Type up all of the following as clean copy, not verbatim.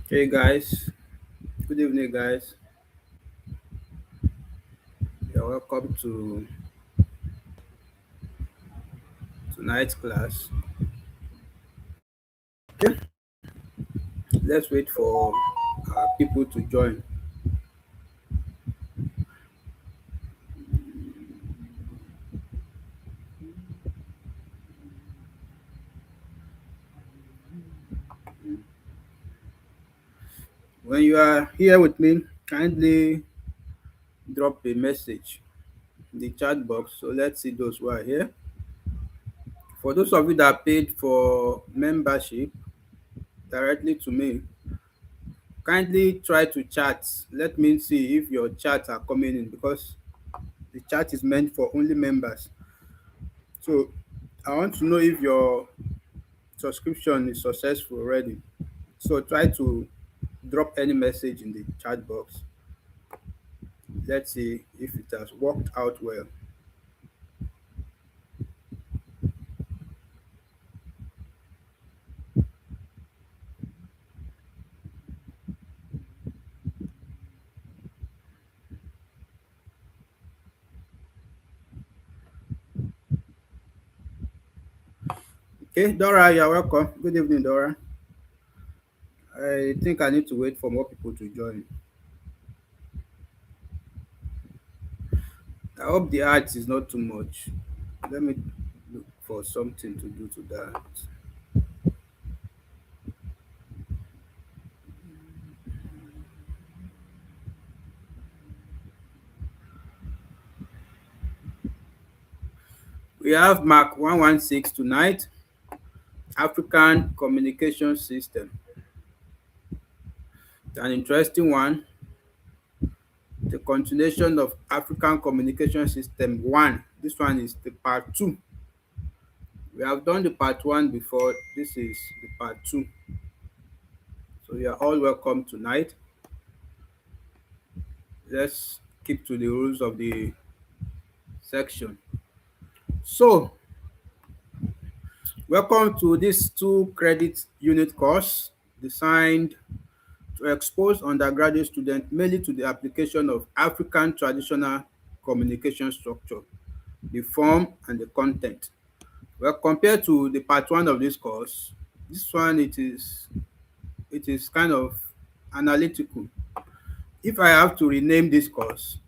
Hey guys, good evening, guys. You're welcome to tonight's class. Okay, let's wait for people to join. When you are here with me, kindly drop a message in the chat box. So let's see those who are here. For those of you that paid for membership directly to me, kindly try to chat. Let me see if your chats are coming in because the chat is meant for only members. So I want to know if your subscription is successful already. So try to drop any message in the chat box. Let's see if it has worked out well. Okay, Dora, you're welcome. Good evening, Dora. I think I need to wait for more people to join. I hope the art is not too much. Let me look for something to do to that. We have MAC116 tonight, African Communication System. It's an interesting one. The continuation of African Communication System 1. This one is the part 2. We have done the part 1 before. This is the part 2. So you are all welcome tonight. Let's keep to the rules of the section. So, welcome to this 2 credit unit course designed to expose undergraduate students mainly to the application of African traditional communication structure, the form and the content. Well, compared to the part 1 of this course, this one it is kind of analytical. If I have to rename this course,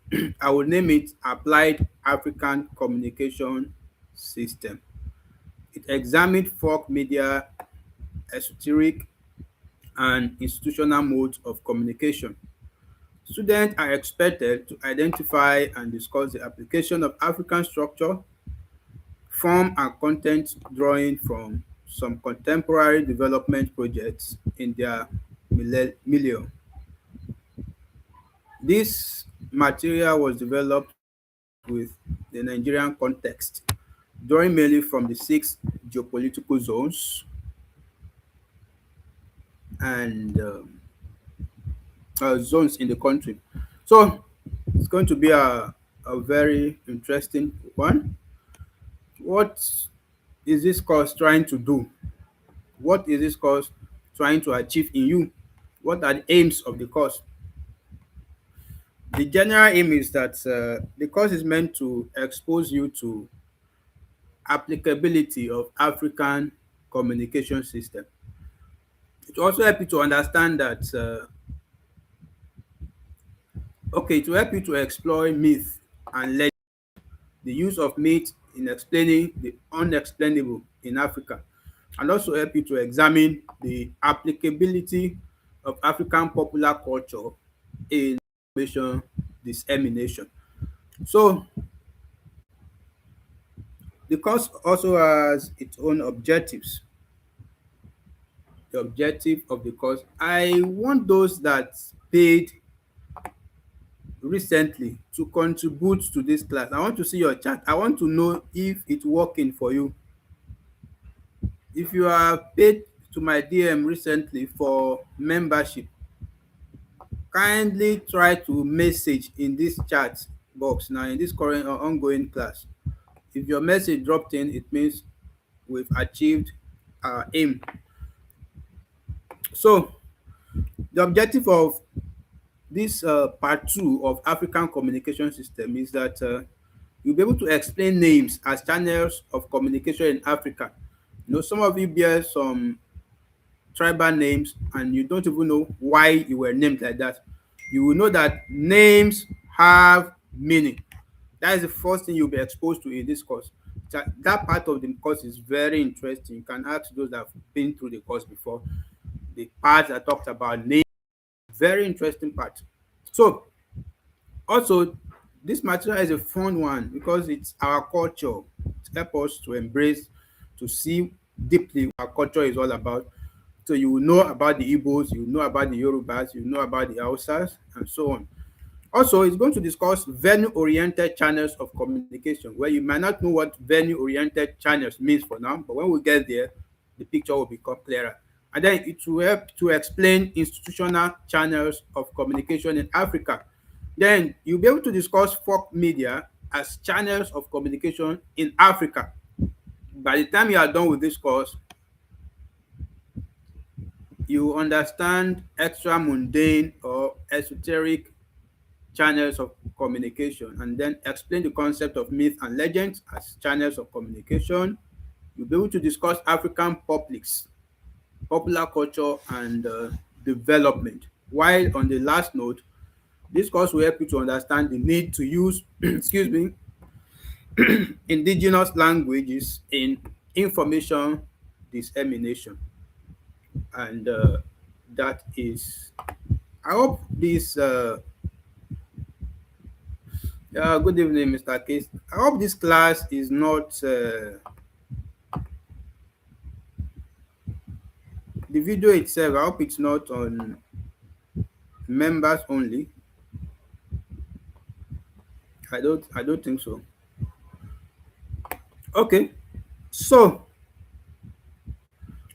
I will name it Applied African Communication System. It examined folk media, esoteric, and institutional modes of communication. Students are expected to identify and discuss the application of African structure, form, and content drawing from some contemporary development projects in their milieu. This material was developed with the Nigerian context, drawing mainly from the 6 geopolitical zones and zones in the country. So it's going to be a very interesting one. What is this course trying to do? What is this course trying to achieve in you? What are the aims of the course? The general aim is that the course is meant to expose you to applicability of African communication system. It will also help you to understand that okay, to help you to explore myth and legend, the use of myth in explaining the unexplainable in Africa, and also help you to examine the applicability of African popular culture in information dissemination. So the course also has its own objectives. The objective of the course, I want those that paid recently to contribute to this class. I want to see your chat. I want to know if it's working for you. If you have paid to my DM recently for membership, kindly try to message in this chat box now in this current or ongoing class. If your message dropped in, it means we've achieved our aim. So The objective of this part two of African communication system is that you'll be able to explain names as channels of communication in Africa. You know, some of you bear some tribal names and you don't even know why you were named like that. You will know that names have meaning. That is the first thing you'll be exposed to in this course. That part of the course is very interesting. You can ask those that have been through the course before. The part that talked about names, very interesting part. So also, this material is a fun one because it's our culture. It helps us to embrace, to see deeply what our culture is all about. So you will know about the Igbos, you will know about the Yorubas, you will know about the Hausas, and so on. Also, it's going to discuss venue-oriented channels of communication, where you might not know what venue-oriented channels means for now, but when we get there, the picture will become clearer. And then it will help to explain institutional channels of communication in Africa. Then you'll be able to discuss folk media as channels of communication in Africa. By the time you are done with this course, you understand extra mundane or esoteric channels of communication, and then explain the concept of myth and legends as channels of communication. You'll be able to discuss African publics, popular culture, and development. While on the last note, this course will help you to understand the need to use, excuse me, indigenous languages in information dissemination. And that is, I hope this good evening, Mr. Case. I hope this class is not the video itself. I hope it's not on members only. I don't think so. Okay. So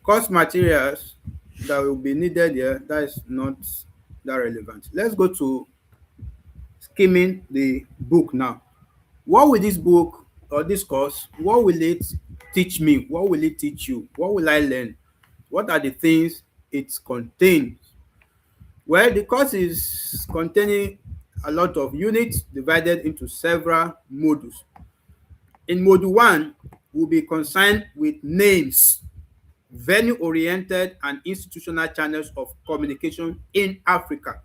course materials that will be needed here, that is not that relevant. Let's go to skimming the book now. What will this book or this course, what will it teach me? What will it teach you? What will I learn? What are the things it contains? Well, the course is containing a lot of units divided into several modules. In module 1, we'll be concerned with names, venue-oriented and institutional channels of communication in Africa.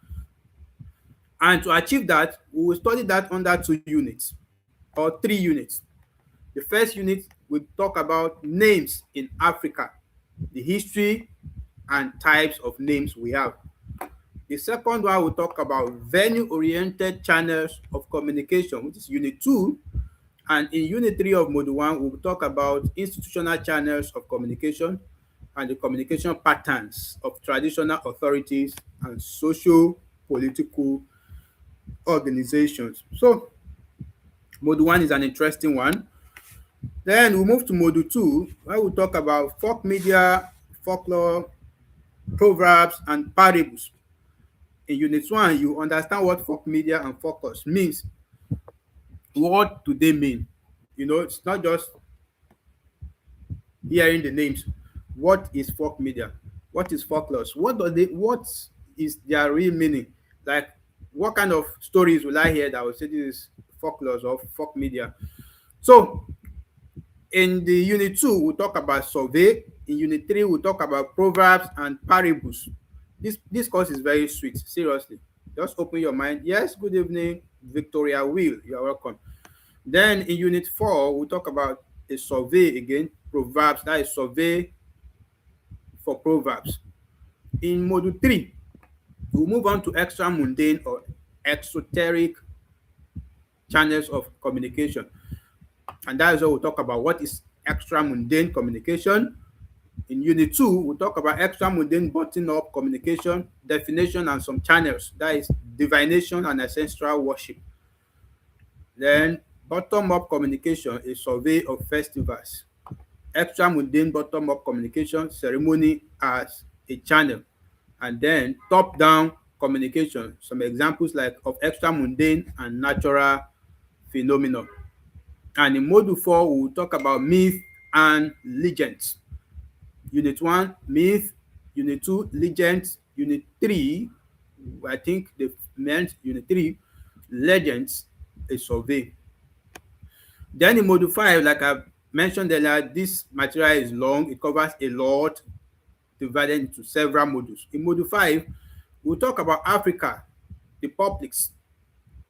And to achieve that, we will study that under 2 units or 3 units. The first unit will talk about names in Africa, the history and types of names we have. The second one will talk about venue-oriented channels of communication, which is unit 2. And in unit 3 of module 1, we will talk about institutional channels of communication and the communication patterns of traditional authorities and social political organizations. So module 1 is an interesting one. Then we move to module 2, where we talk about folk media, folklore, proverbs, and parables. In unit 1, you understand what folk media and folklore means. What do they mean? You know, it's not just hearing the names. What is folk media? What is folklore? What is their real meaning? Like, what kind of stories will I hear that will say this is folklore or folk media? So in the unit 2, we'll talk about survey. In unit 3, we'll talk about proverbs and parables. This course is very sweet, seriously. Just open your mind. Yes, good evening, Victoria Will. You are welcome. Then in unit 4, we'll talk about a survey again, proverbs, that is survey for proverbs. In module 3, we'll move on to extra mundane or exoteric channels of communication. And that is what we'll talk about. What is extra mundane communication? In unit 2, we'll talk about extra mundane button-up communication, definition, and some channels. That is divination and ancestral worship. Then bottom-up communication, a survey of festivals. Extra mundane bottom-up communication, ceremony as a channel. And then top-down communication, some examples like of extra mundane and natural phenomena. And in module 4, we will talk about myth and legends. Unit 1, myth. Unit 2, legends. Unit 3, I think they meant Unit 3, legends, a survey. Then in Module 5, like I mentioned earlier, this material is long. It covers a lot, divided into several modules. In Module 5, we'll talk about Africa, the publics,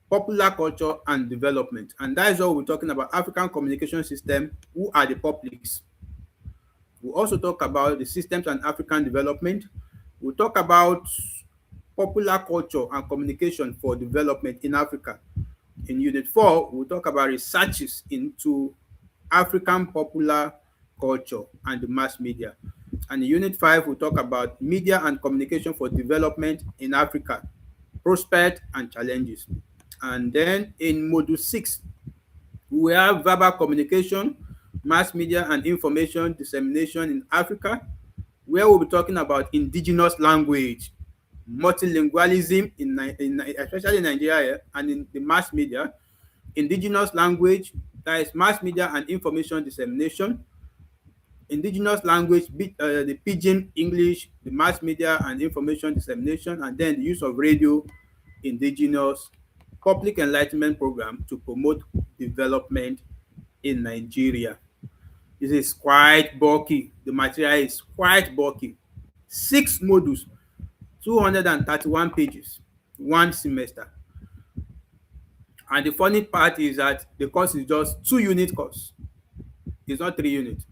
popular culture and development. And that is what we're talking about, African communication system. Who are the publics? We'll also talk about the systems and African development. We'll talk about popular culture and communication for development in Africa. In Unit 4, we'll talk about researches into African popular culture and the mass media. And in Unit 5, we'll talk about media and communication for development in Africa, prospects and challenges. And then in Module 6, we have verbal communication, mass media and information dissemination in Africa, where we'll be talking about indigenous language, multilingualism especially in Nigeria and in the mass media, indigenous language, that is mass media and information dissemination, indigenous language, the pidgin English, the mass media and information dissemination, and then the use of radio, indigenous, public enlightenment program to promote development in Nigeria. This is quite bulky. The material is quite bulky. 6 modules, 231 pages, one semester. And the funny part is that the course is just 2 unit course. It's not 3 units.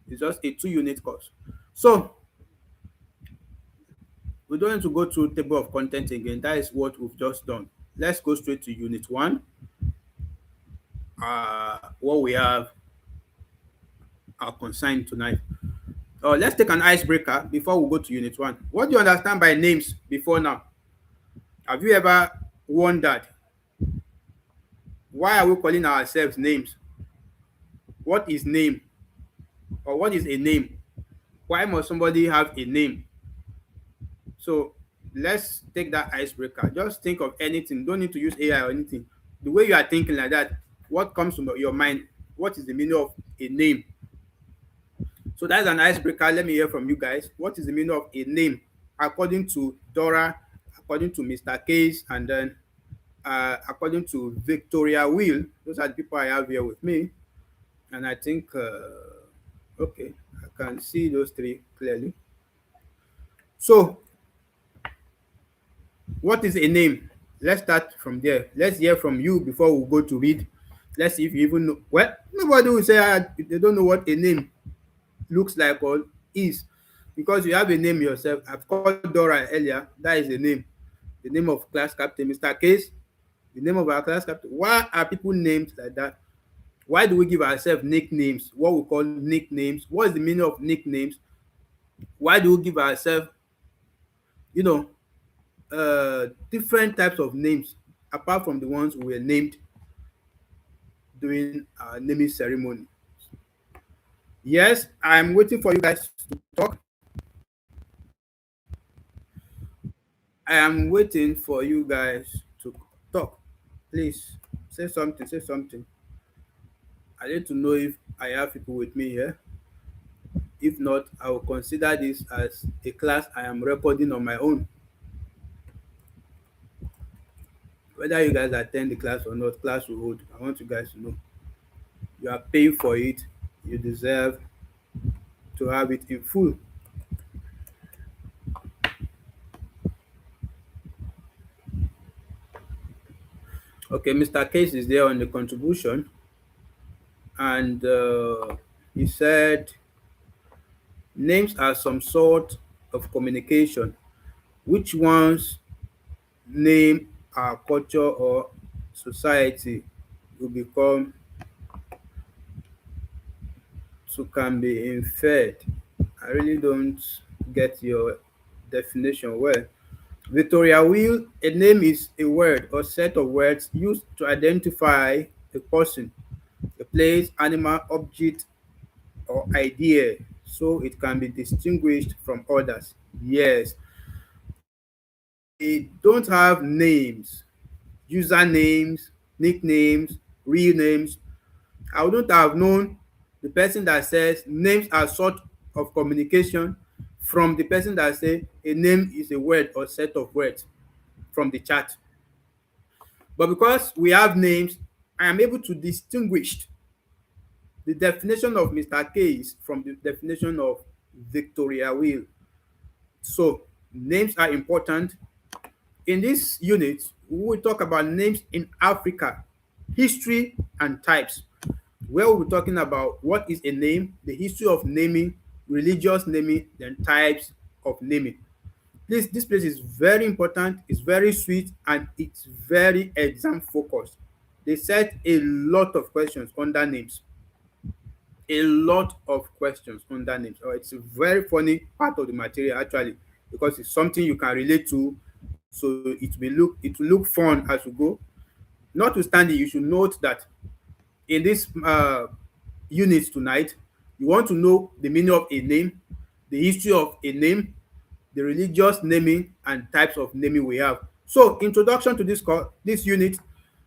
It's just a 2 unit course. So we don't need to go through table of contents again. That is what we've just done. Let's go straight to Unit 1. What we have are consigned tonight. Let's take an icebreaker before we go to Unit 1. What do you understand by names before now? Have you ever wondered, why are we calling ourselves names? What is name? Or what is a name? Why must somebody have a name? So let's take that icebreaker. Just think of anything. Don't need to use AI or anything. The way you are thinking like that, what comes to your mind? What is the meaning of a name? So that's an icebreaker. Let me hear from you guys. What is the meaning of a name? According to Dora, according to Mr. Case, and then according to Victoria Will. Those are the people I have here with me. And I think, okay, I can see those three clearly. So, what is a name? Let's start from there. Let's hear from you before we go to read. Let's see if you even know. Well, nobody will say they don't know what a name looks like or is, because you have a name yourself. I've called Dora earlier. That is a name. The name of class captain, Mr. Case, the name of our class captain. Why are people named like that? Why do we give ourselves nicknames? What we call nicknames? What is the meaning of nicknames? Why do we give ourselves, different types of names apart from the ones we were named during our naming ceremony? Yes, I'm waiting for you guys to talk. I am waiting for you guys to talk. Please say something. Say something. I need to know if I have people with me here. If not, I will consider this as a class I am recording on my own. Whether you guys attend the class or not, class will hold. I want you guys to know. You are paying for it. You deserve to have it in full. Okay, Mr. Case is there on the contribution. And he said, names are some sort of communication. Which ones name our culture or society will become to can be inferred. I really don't get your definition well. Victoria Will, a name is a word or set of words used to identify a person, a place, animal, object, or idea, so it can be distinguished from others. Yes, we don't have names, usernames, nicknames, real names. I wouldn't have known the person that says names are sort of communication from the person that say a name is a word or set of words from the chat. But because we have names, I am able to distinguish the definition of Mr. Case from the definition of Victoria Will. So names are important. In this unit, we will talk about names in Africa, history and types, where we'll be talking about what is a name, the history of naming, religious naming, then types of naming. Please, this place is very important, it's very sweet, and it's very exam focused. They set a lot of questions under names. A lot of questions under names. It's a very funny part of the material actually, because it's something you can relate to, so it will look fun as we go. Notwithstanding, you should note that in this unit tonight, you want to know the meaning of a name, the history of a name, the religious naming and types of naming we have. So, introduction to this unit.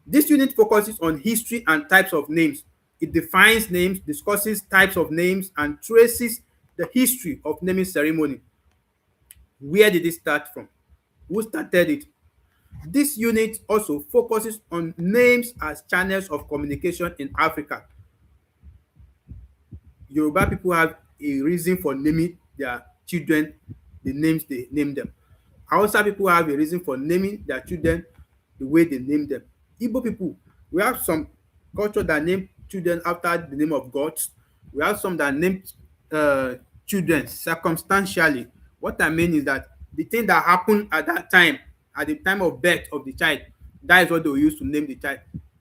This unit focuses on history and types of names. It defines names, discusses types of names, and traces the history of naming ceremony. Where did it start from? Who started it? This unit also focuses on names as channels of communication in Africa. Yoruba people have a reason for naming their children the names they name them. Hausa people have a reason for naming their children the way they name them. Igbo people, we have some culture that name children after the name of gods. We have some that name uh, children circumstantially. What I mean is that the thing that happened at the time of birth of the child, that is what they will use to name the child.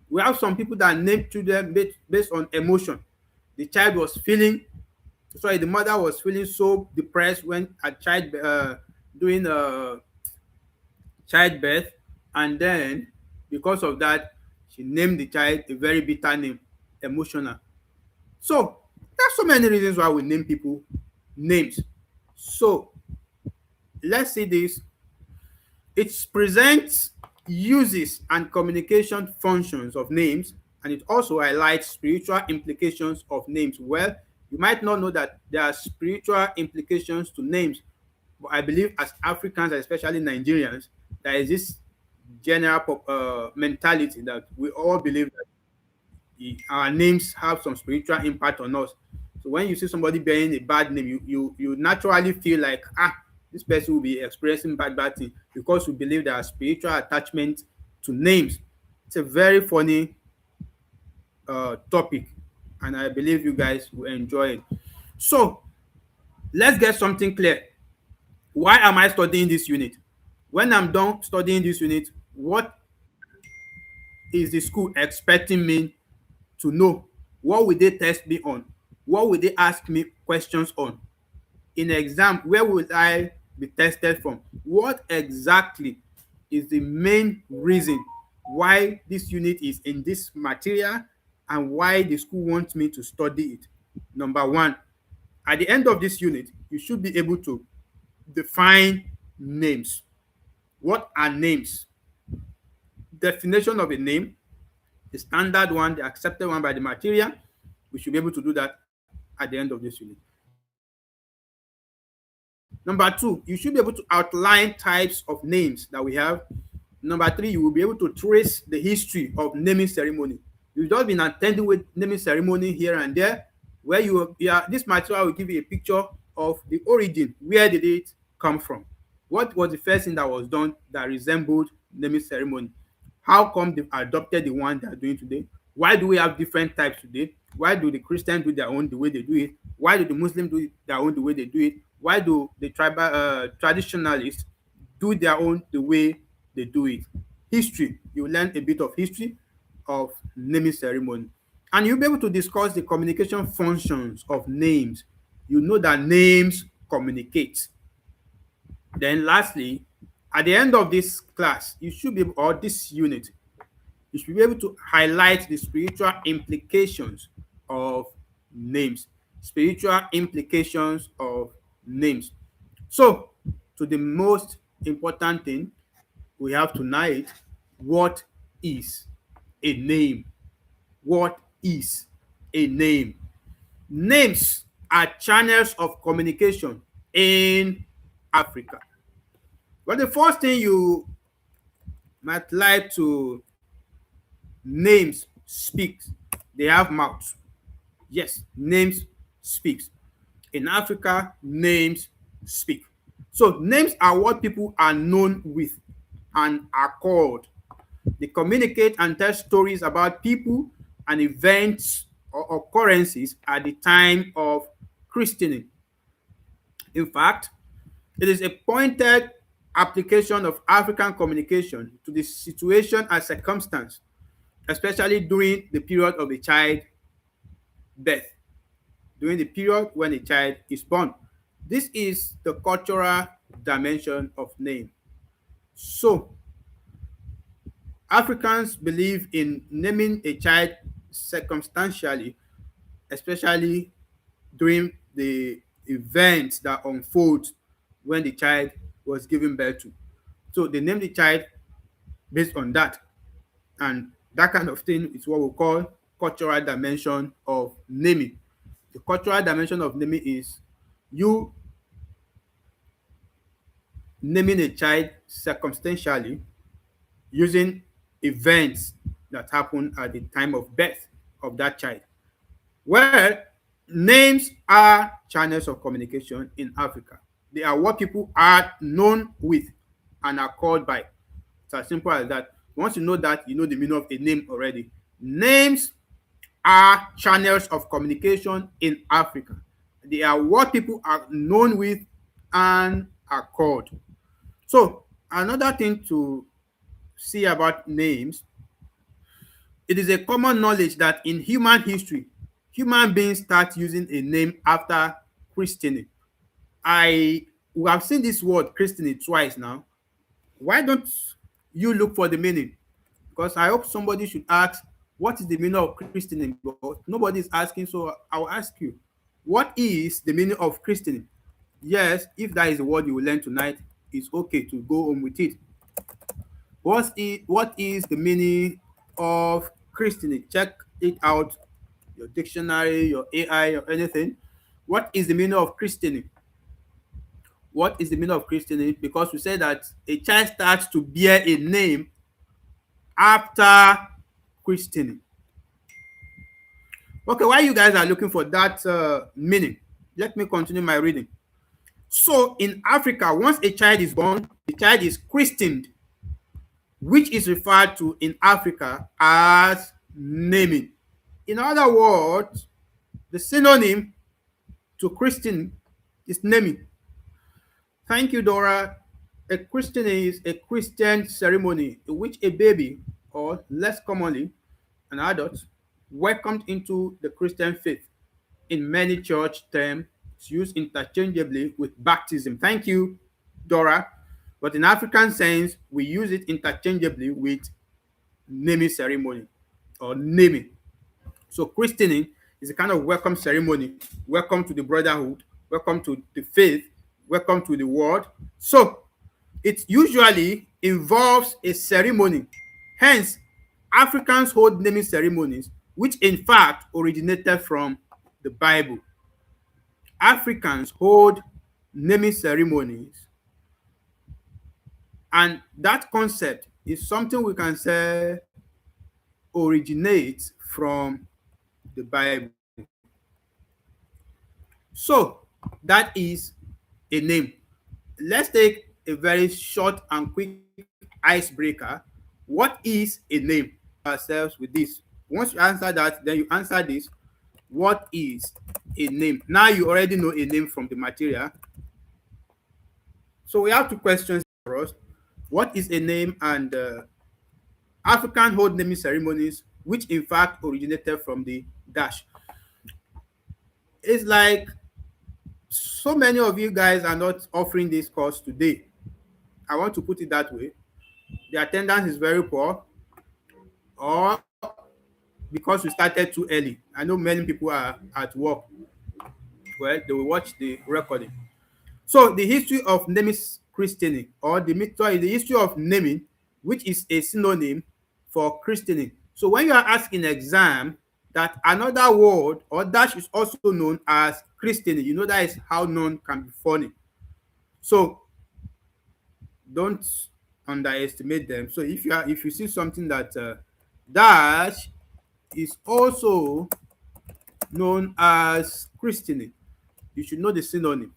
We have some people that name children based on emotion. The child was feeling, sorry, the mother was feeling so depressed when a child doing childbirth, and then because of that, she named the child a very bitter name, emotional. So there's so many reasons why we name people names. So let's see this. It presents uses and communication functions of names, and it also highlights spiritual implications of names. Well, you might not know that there are spiritual implications to names, but I believe as Africans, especially Nigerians, there is this general mentality that we all believe that our names have some spiritual impact on us. So when you see somebody bearing a bad name, you naturally feel like, this person will be experiencing bad thing, because we believe there are spiritual attachment to names. It's a very funny topic, and I believe you guys will enjoy it. So let's get something clear. Why am I studying this unit? When I'm done studying this unit, what is the school expecting me to know? What will they test me on? What will they ask me questions on? In exam, where will I be tested from? What exactly is the main reason why this unit is in this material and why the school wants me to study it? Number one, at the end of this unit, you should be able to define names. What are names? Definition of a name, the standard one, the accepted one by the material. We should be able to do that at the end of this unit. Number two, you should be able to outline types of names that we have. Number three, you will be able to trace the history of naming ceremony. You've just been attending with naming ceremony here and there, where this material will give you a picture of the origin. Where did it come from? What was the first thing that was done that resembled naming ceremony? How come they adopted the one they are doing today? Why do we have different types today? Why do the Christians do their own the way they do it? Why do the Muslims do their own the way they do it? Why do the tribal traditionalists do their own the way they do it? History. You learn a bit of history of naming ceremony. And you'll be able to discuss the communication functions of names. You know that names communicate. Then lastly, at the end of this class, you should be, or this unit, you should be able to highlight the spiritual implications of names. Spiritual implications of names. So, to the most important thing we have tonight, what is a name? What is a name? Names are channels of communication in Africa. But the first thing you might like to names speak. They have mouths. Yes, names speaks. In Africa, names speak. So names are what people are known with and are called. They communicate and tell stories about people and events or occurrences at the time of christening. In fact, it is a pointed application of African communication to the situation and circumstance, especially during the period of a child birth, during the period when a child is born. This is the cultural dimension of name. So, Africans believe in naming a child circumstantially, especially during the events that unfold when the child was given birth to. So they name the child based on that. And that kind of thing is what we call cultural dimension of naming. The cultural dimension of naming is you naming a child circumstantially using events that happen at the time of birth of that child. Well, names are channels of communication in Africa. They are what people are known with and are called by. It's as simple as that. Once you know that, you know the meaning of a name already. Names are channels of communication in Africa. They are what people are known with and are called. So, another thing to see about names, it is a common knowledge that in human history, human beings start using a name after christening. We have seen this word christening twice now. Why don't you look for the meaning? Because I hope somebody should ask, what is the meaning of christening? But nobody is asking, so I'll ask you, what is the meaning of christening? Yes, if that is the word you will learn tonight, it's okay to go home with it. What is the meaning of christening? Check it out, your dictionary, your AI, or anything. What is the meaning of christening? What is the meaning of christening? Because we said that a child starts to bear a name after christening. Okay, while you guys are looking for that meaning, let me continue my reading. So, in Africa, once a child is born, the child is christened, which is referred to in Africa as naming. In other words, the synonym to christening is naming. Thank you, Dora. A christening is a Christian ceremony in which a baby, or less commonly, an adult, welcomed into the Christian faith. In many church terms, it's used interchangeably with baptism. Thank you, Dora. But in African sense, we use it interchangeably with naming ceremony or naming. So christening is a kind of welcome ceremony. Welcome to the brotherhood, welcome to the faith, welcome to the world. So it usually involves a ceremony. Hence, Africans hold naming ceremonies, which in fact originated from the Bible. Africans hold naming ceremonies, and that concept is something we can say originates from the Bible. So that is a name. Let's take a very short and quick icebreaker. What is a name? Ourselves with this. Once you answer that, then you answer this. What is a name? Now you already know a name from the material. So we have two questions for us. What is a name? And African hold naming ceremonies, which in fact originated from the dash. It's like so many of you guys are not offering this course today. I want to put it that way. The attendance is very poor, or because we started too early. I know many people are at work. Well, they will watch the recording. So the history of naming christening, or the history of naming, which is a synonym for christening. So when you are asked in exam that another word or dash is also known as christening, you know that is how none can be funny. So don't underestimate them. So if you see something that dash is also known as christening, you should know the synonym.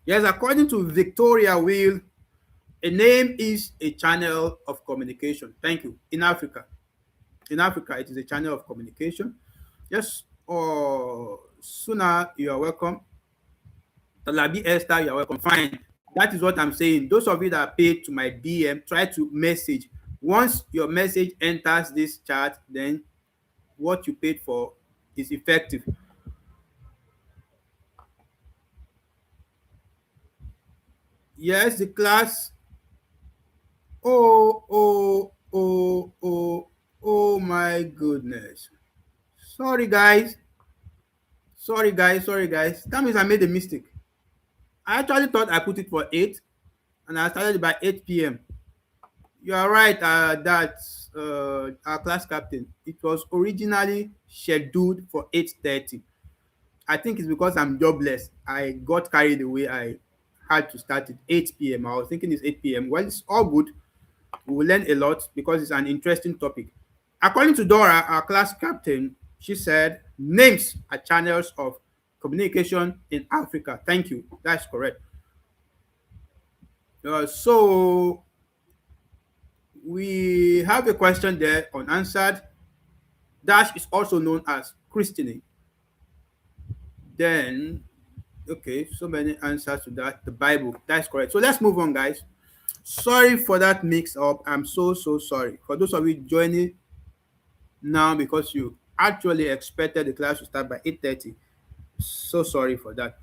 Yes, according to Victoria Will, a name is a channel of communication. Thank you. In Africa, it is a channel of communication. Yes, or sooner, you are welcome. Talabi Esther, you are welcome. Fine. That is what I'm saying. Those of you that paid to my DM, try to message. Once your message enters this chat, then what you paid for is effective. Yes, the class. Oh my goodness. Sorry, guys. Sorry, guys. That means I made a mistake. I actually thought I put it for 8 and I started by 8 p.m. You are right, that our class captain. It was originally scheduled for 8:30. I think it's because I'm jobless. I got carried away. I had to start at 8 p.m. I was thinking it's 8 p.m. Well, it's all good. We will learn a lot because it's an interesting topic. According to Dora, our class captain, she said names are channels of communication in Africa. Thank you. That's correct. So we have a question there unanswered. Dash is also known as christening. Then, okay, so many answers to that. The Bible, that's correct. So let's move on, guys. Sorry for that mix up. I'm so sorry. For those of you joining now because you actually expected the class to start by 8:30, so sorry for that.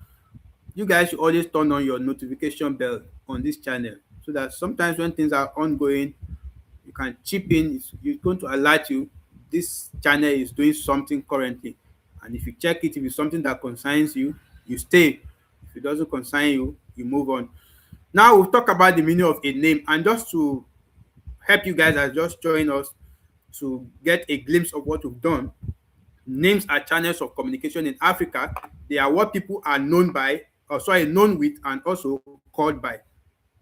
You guys should always turn on your notification bell on this channel so that sometimes when things are ongoing, you can chip in. It's going to alert you this channel is doing something currently, and if you check it, if it's something that concerns you, you stay. If it doesn't concern you, you move on. Now we'll talk about the meaning of a name, and just to help you guys that just join us to get a glimpse of what we've done. Names are channels of communication in Africa. They are what people are known by, or sorry, known with, and also called by.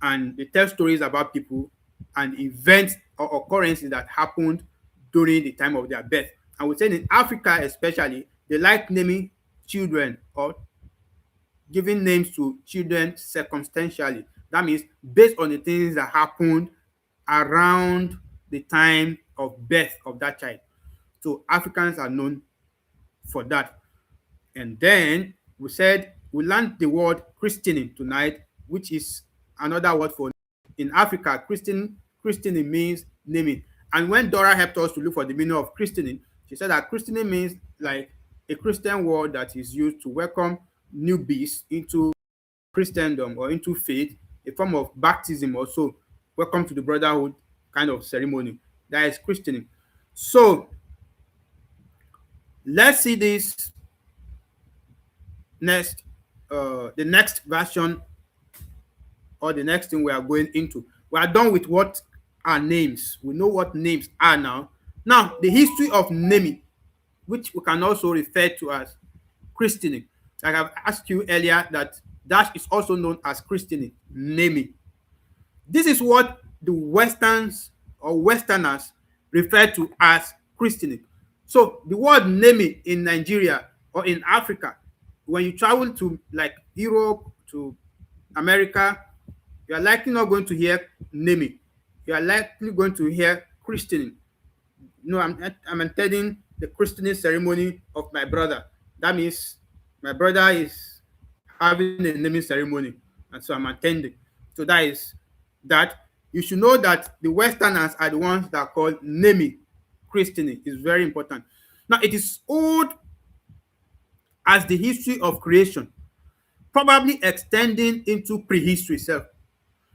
And they tell stories about people and events or occurrences that happened during the time of their birth. And we say in Africa especially, they like naming children or giving names to children circumstantially. That means based on the things that happened around the time of birth of that child. So Africans are known for that. And then we said we learned the word christening tonight, which is another word for in Africa. Christening means naming. And when Dora helped us to look for the meaning of christening, she said that christening means like a Christian word that is used to welcome newbies into Christendom or into faith, a form of baptism also. Welcome to the brotherhood kind of ceremony. That is christening. So let's see this next, the next version or the next thing we are going into. We are done with what are names. We know what names are now. Now, the history of naming, which we can also refer to as christening. Like I've asked you earlier, that is also known as christening, naming. This is what the Westerns or Westerners refer to as christening. So the word naming in Nigeria or in Africa, when you travel to like Europe, to America, you are likely not going to hear naming. You are likely going to hear christening. No, I'm attending the christening ceremony of my brother. That means my brother is having a naming ceremony, and so I'm attending. So that. You should know that the Westerners are the ones that call naming christening. Is very important. Now it is old as the history of creation, probably extending into prehistory itself.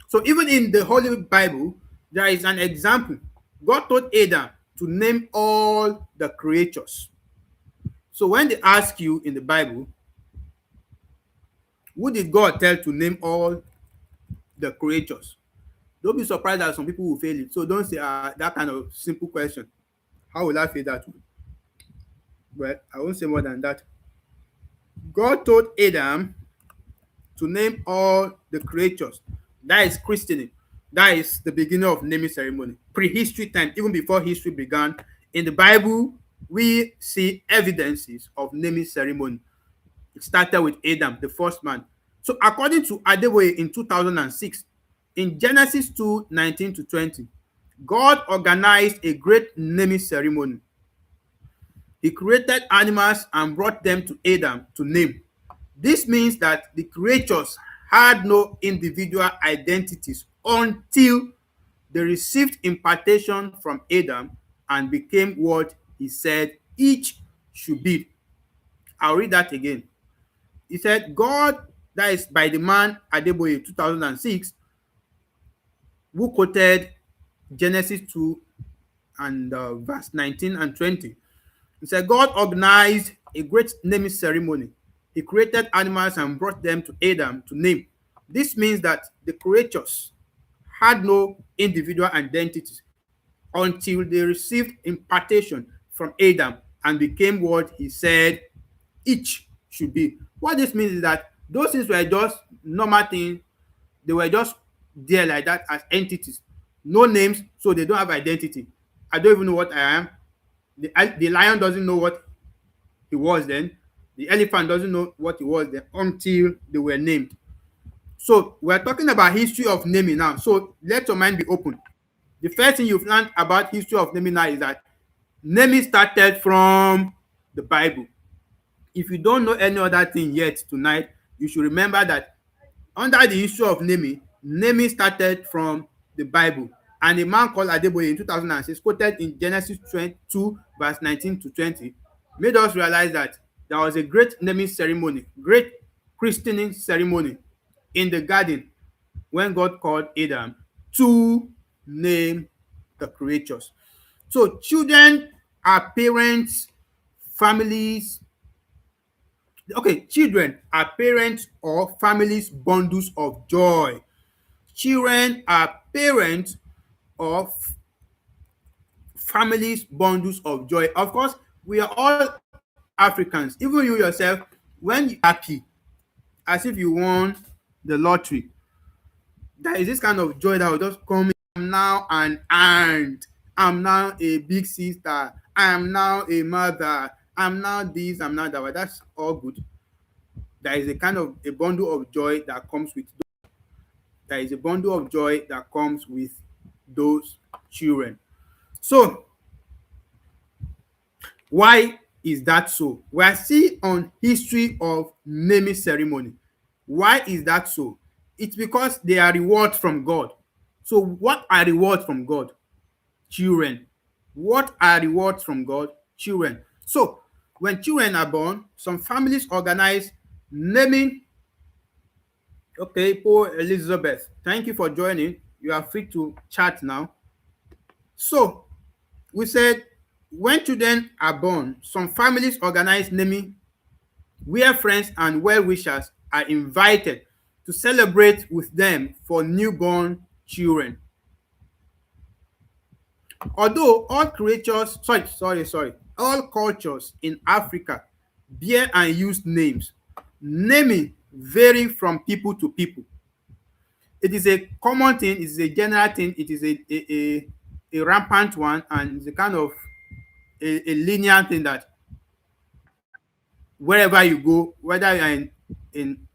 So even in the Holy Bible, there is an example. God told Adam to name all the creatures. So when they ask you in the Bible, who did God tell to name all the creatures? Don't be surprised that some people will fail it. So don't say that kind of simple question. How will I fail that one? Well, I won't say more than that. God told Adam to name all the creatures. That is christening. That is the beginning of naming ceremony. Prehistory time, even before history began, in the Bible we see evidences of naming ceremony. It started with Adam, the first man. So according to Adeboye in 2006, in Genesis 2:19-20, God organized a great naming ceremony. He created animals and brought them to Adam to name. This means that the creatures had no individual identities until they received impartation from Adam and became what he said each should be. I'll read that again. He said, God, that is by the man Adeboye 2006, who quoted Genesis 2 and verse 19 and 20. He said, God organized a great naming ceremony. He created animals and brought them to Adam to name. This means that the creatures had no individual identities until they received impartation from Adam and became what he said each should be. What this means is that those things were just normal things. They were just there like that as entities. No names, so they don't have identity. I don't even know what I am. The lion doesn't know what he was then. The elephant doesn't know what he was then until they were named. So we're talking about history of naming now. So let your mind be open. The first thing you've learned about history of naming now is that naming started from the Bible. If you don't know any other thing yet tonight, you should remember that under the history of naming, naming started from the Bible. And a man called Adeboye in 2006, quoted in Genesis 2 verse 19-20, made us realize that there was a great naming ceremony, great christening ceremony in the garden when God called Adam to name the creatures. So children are parents, families. Okay, children are parents or families' bundles of joy. Children are parents of families' bundles of joy. Of course, we are all Africans. Even you yourself, when you're happy, as if you won the lottery, there is this kind of joy that will just come in. I'm now an aunt. I'm now a big sister. I am now a mother. I'm now this, I'm now that. But that's all good. There is a kind of a bundle of joy that comes with there is a bundle of joy that comes with those children. So why is that so? We are still on history of naming ceremony. Why is that so? It's because they are rewards from God. So what are rewards from God? Children. What are rewards from God? Children. So when children are born, some families organize naming. Okay, Paul Elizabeth, thank you for joining. You are free to chat now. So we said when children are born, some families organize naming where friends and well-wishers are invited to celebrate with them for newborn children. Although all creatures, all cultures in Africa bear and use names, naming vary from people to people. It is a common thing, it is a general thing, it is a rampant one, and it's a kind of a linear thing that wherever you go, whether you're in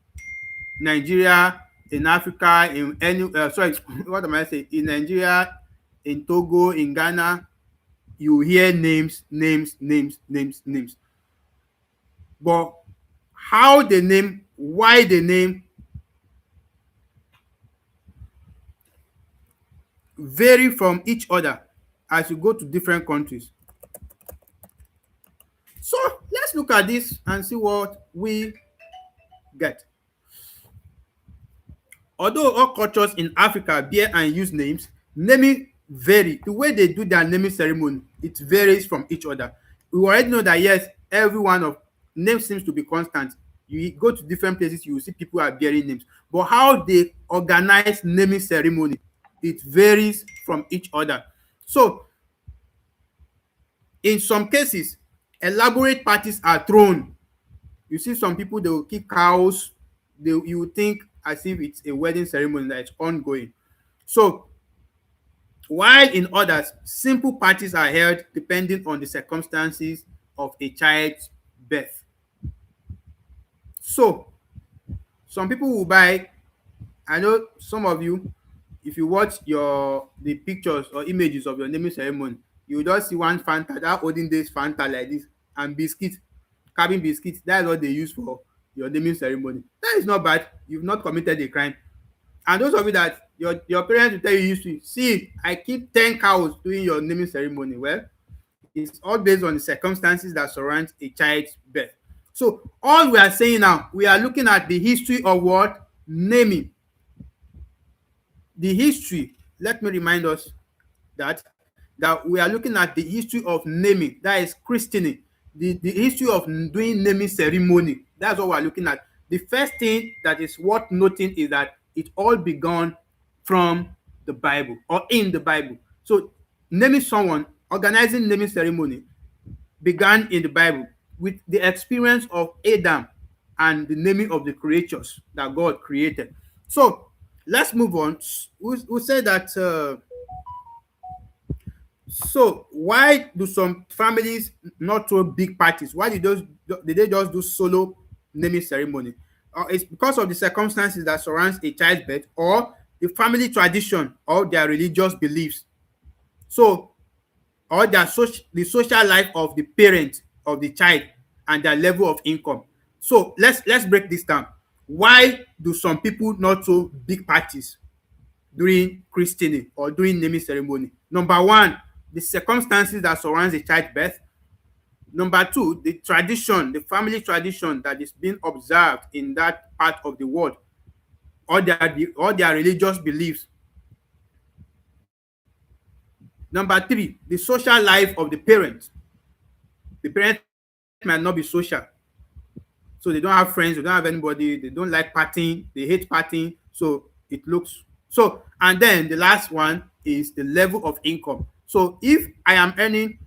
Nigeria, in Africa, in any what am I saying? In Nigeria, in Togo, in Ghana, you hear names, names, names, names, names. But how they name, why they name vary from each other as you go to different countries. So let's look at this and see what we get. Although all cultures in Africa bear and use names, naming vary. The way they do their naming ceremony, it varies from each other. We already know that yes, every one of names seems to be constant. You go to different places, you will see people are bearing names. But how they organize naming ceremony, it varies from each other. So in some cases, elaborate parties are thrown. You see some people, they will keep cows, you would think as if it's a wedding ceremony that is ongoing. So while in others, simple parties are held depending on the circumstances of a child's birth. So some people will buy, I know some of you, if you watch the pictures or images of your naming ceremony, you will just see one Fanta, that olden days Fanta like this, and biscuit, cabin biscuit. That is what they use for your naming ceremony. That is not bad. You've not committed a crime. And those of you that your parents will tell you history, see, I keep 10 cows during your naming ceremony. Well, it's all based on the circumstances that surround a child's birth. So all we are saying now, we are looking at the history of what? Naming. The history, let me remind us that we are looking at the history of naming, that is christening, the history of doing naming ceremony. That's what we're looking at. The first thing that is worth noting is that it all began from the Bible or in the Bible. So naming someone, organizing naming ceremony began in the Bible with the experience of Adam and the naming of the creatures that God created. So let's move on. We say that so why do some families not throw big parties? Why did they just do solo naming ceremony? It's because of the circumstances that surrounds a child's birth, or the family tradition, or their religious beliefs. So or the social life of the parent of the child and their level of income. So let's break this down. Why do some people not throw big parties during christening or during naming ceremony? Number one, the circumstances that surrounds a child birth. Number two, the tradition, the family tradition that is being observed in that part of the world, or their religious beliefs. Number three, the social life of the parents. The parents might not be social, so they don't have friends, they don't have anybody, they don't like partying, they hate partying, so it looks so. And then the last one is the level of income. So if I am earning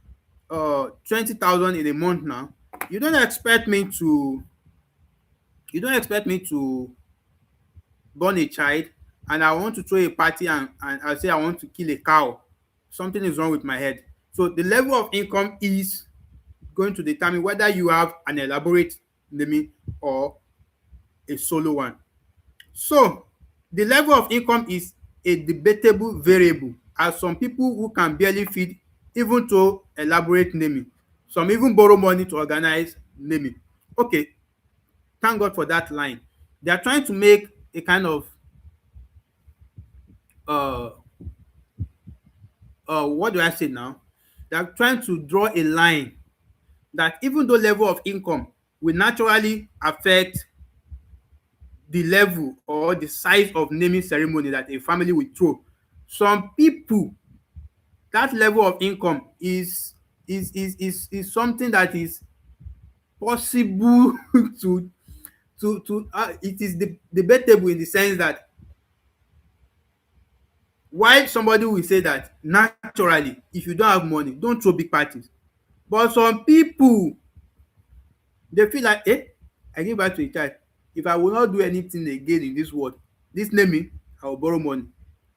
20,000 in a month now, you don't expect me to you don't expect me to born a child and I want to throw a party, and I say I want to kill a cow. Something is wrong with my head. So the level of income is going to determine whether you have an elaborate naming or a solo one. So the level of income is a debatable variable, as some people who can barely feed even to elaborate naming. Some even borrow money to organize naming. Okay, thank God for that line. They are trying to make a kind of uh what do I say now? They are trying to draw a line that even though level of income will naturally affect the level or the size of naming ceremony that a family will throw, some people, that level of income is something that is possible to it is debatable, in the sense that while somebody will say that naturally if you don't have money, don't throw big parties, but some people, they feel like, I give birth to a child, if I will not do anything again in this world, this naming, I will borrow money.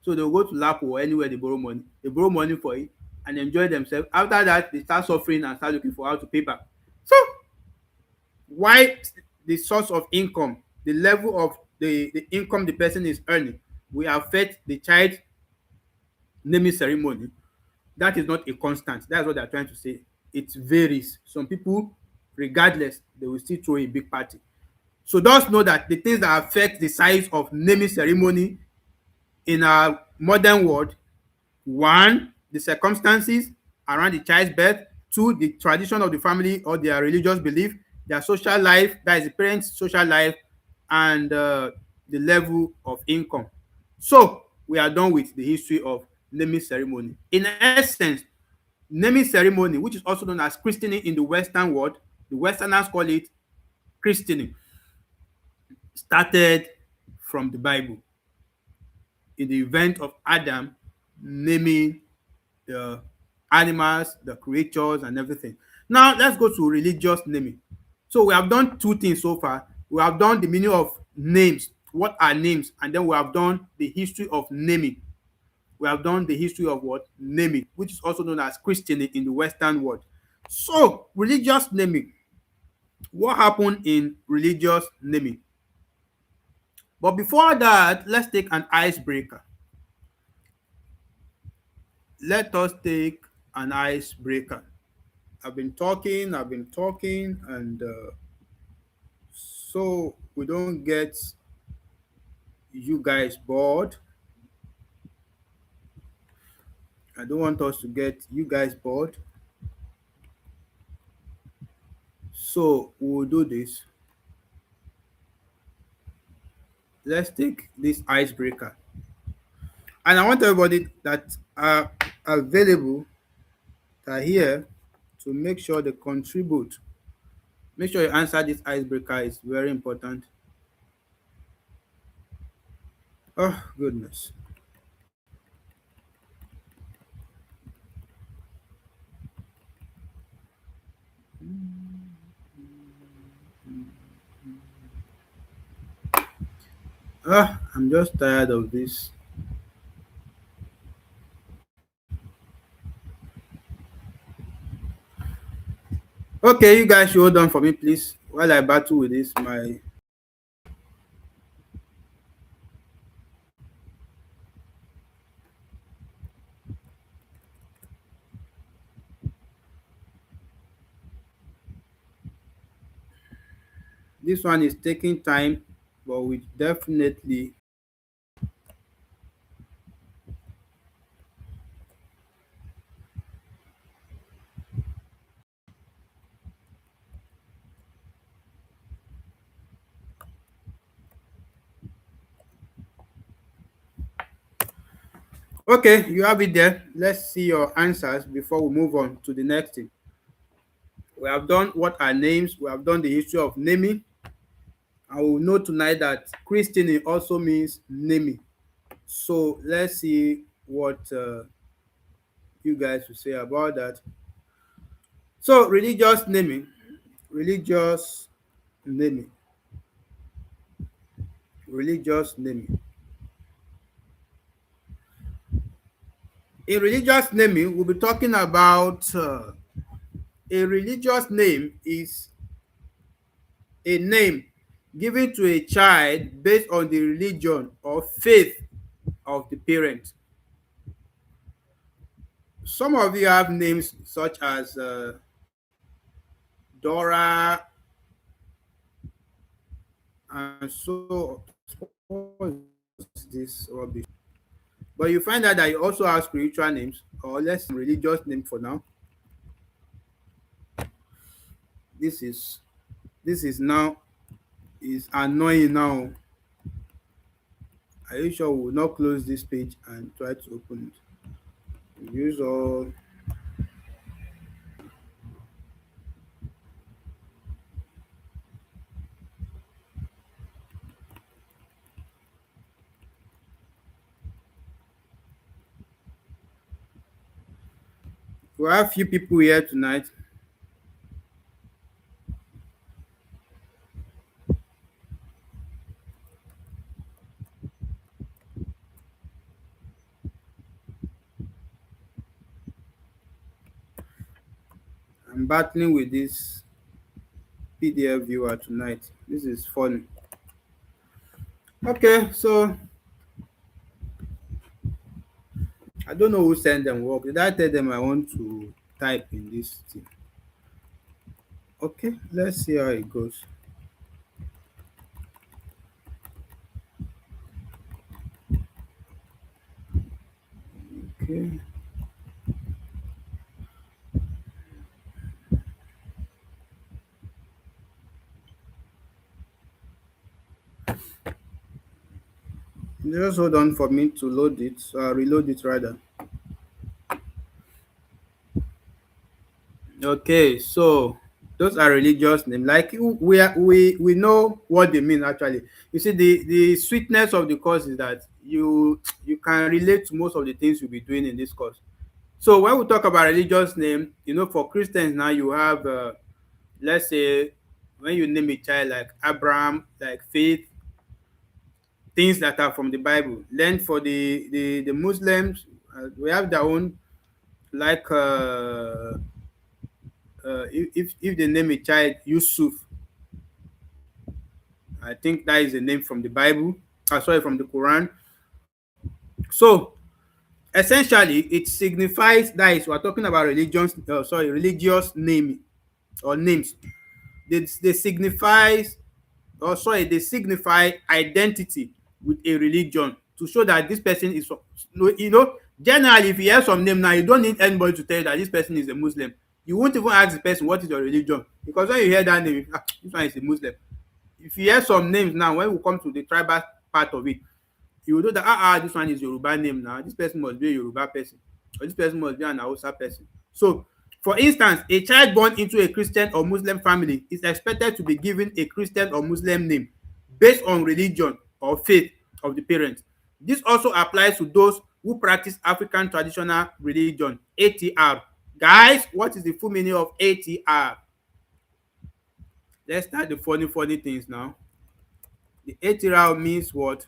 So they will go to lapo or anywhere, they borrow money for it and enjoy themselves. After that, they start suffering and start looking for how to pay back. So why the source of income, the level of the income the person is earning will affect the child naming ceremony, that is not a constant. That's what they're trying to say. It varies. Some people, regardless, they will still throw a big party. So just know that the things that affect the size of naming ceremony in our modern world: one, the circumstances around the child's birth; two, the tradition of the family or their religious belief; their social life, that is the parents' social life; and the level of income. So we are done with the history of naming ceremony. In essence, naming ceremony, which is also known as christening in the Western world, the Westerners call it christening, started from the Bible, in the event of Adam naming the animals, the creatures, and everything. Now let's go to religious naming. So we have done two things so far. We have done the meaning of names. What are names? And then we have done the history of naming. We have done the history of what? Naming, which is also known as Christianity in the Western world. So, religious naming. What happened in religious naming? But before that, let's take an icebreaker. Let us take an icebreaker. I've been talking, and so we don't get you guys bored. I don't want us to get you guys bored. So we'll do this. Let's take this icebreaker. And I want everybody that are available, that are here, to make sure they contribute. Make sure you answer this icebreaker. It's very important. Oh, goodness. I'm just tired of this. Okay, you guys should hold on for me, please, while I battle with this. This one is taking time, but we definitely. Okay, you have it there. Let's see your answers before we move on to the next thing. We have done what are names. We have done the history of naming. And we will know tonight that Christianity also means naming. So let's see what you guys will say about that. So religious naming, religious naming. In religious naming, we'll be talking about a religious name is a name given to a child based on the religion or faith of the parent. Some of you have names such as Dora and so this rubbish. But you find out that you also have spiritual names, or less religious name for now. This is this is now is annoying now. Are you sure we will not close this page and try to open it? Use all. We have few people here tonight. I'm battling with this PDF viewer tonight. This is funny. Okay, so I don't know who sent them work. Did I tell them I want to type in this thing? Okay, let's see how it goes. Okay. Just hold on for me to load it. So I'll reload it rather. Okay, so those are religious names. Like we know what they mean actually. You see, the sweetness of the course is that you can relate to most of the things you'll be doing in this course. So when we talk about religious name, for Christians now you have let's say when you name a child like Abraham, like faith, things that are from the Bible. Then for the Muslims, we have their own, like if they name a child Yusuf, I think that is a name from the Bible. Sorry, from the Quran. So essentially, it signifies that is we're talking about religions. Religious name or names. They signifies they signify identity with a religion to show that this person is, generally if you hear some name now, you don't need anybody to tell you that this person is a Muslim. You won't even ask the person what is your religion, because when you hear that name, this one is a Muslim. If you hear some names now, when we come to the tribal part of it, you will know that this one is Yoruba name now. This person must be a Yoruba person, or this person must be an Hausa person. So, for instance, a child born into a Christian or Muslim family is expected to be given a Christian or Muslim name based on religion or faith of the parents. This also applies to those who practice African traditional religion, ATR. Guys, what is the full meaning of ATR? Let's start the funny things now. The ATR means what?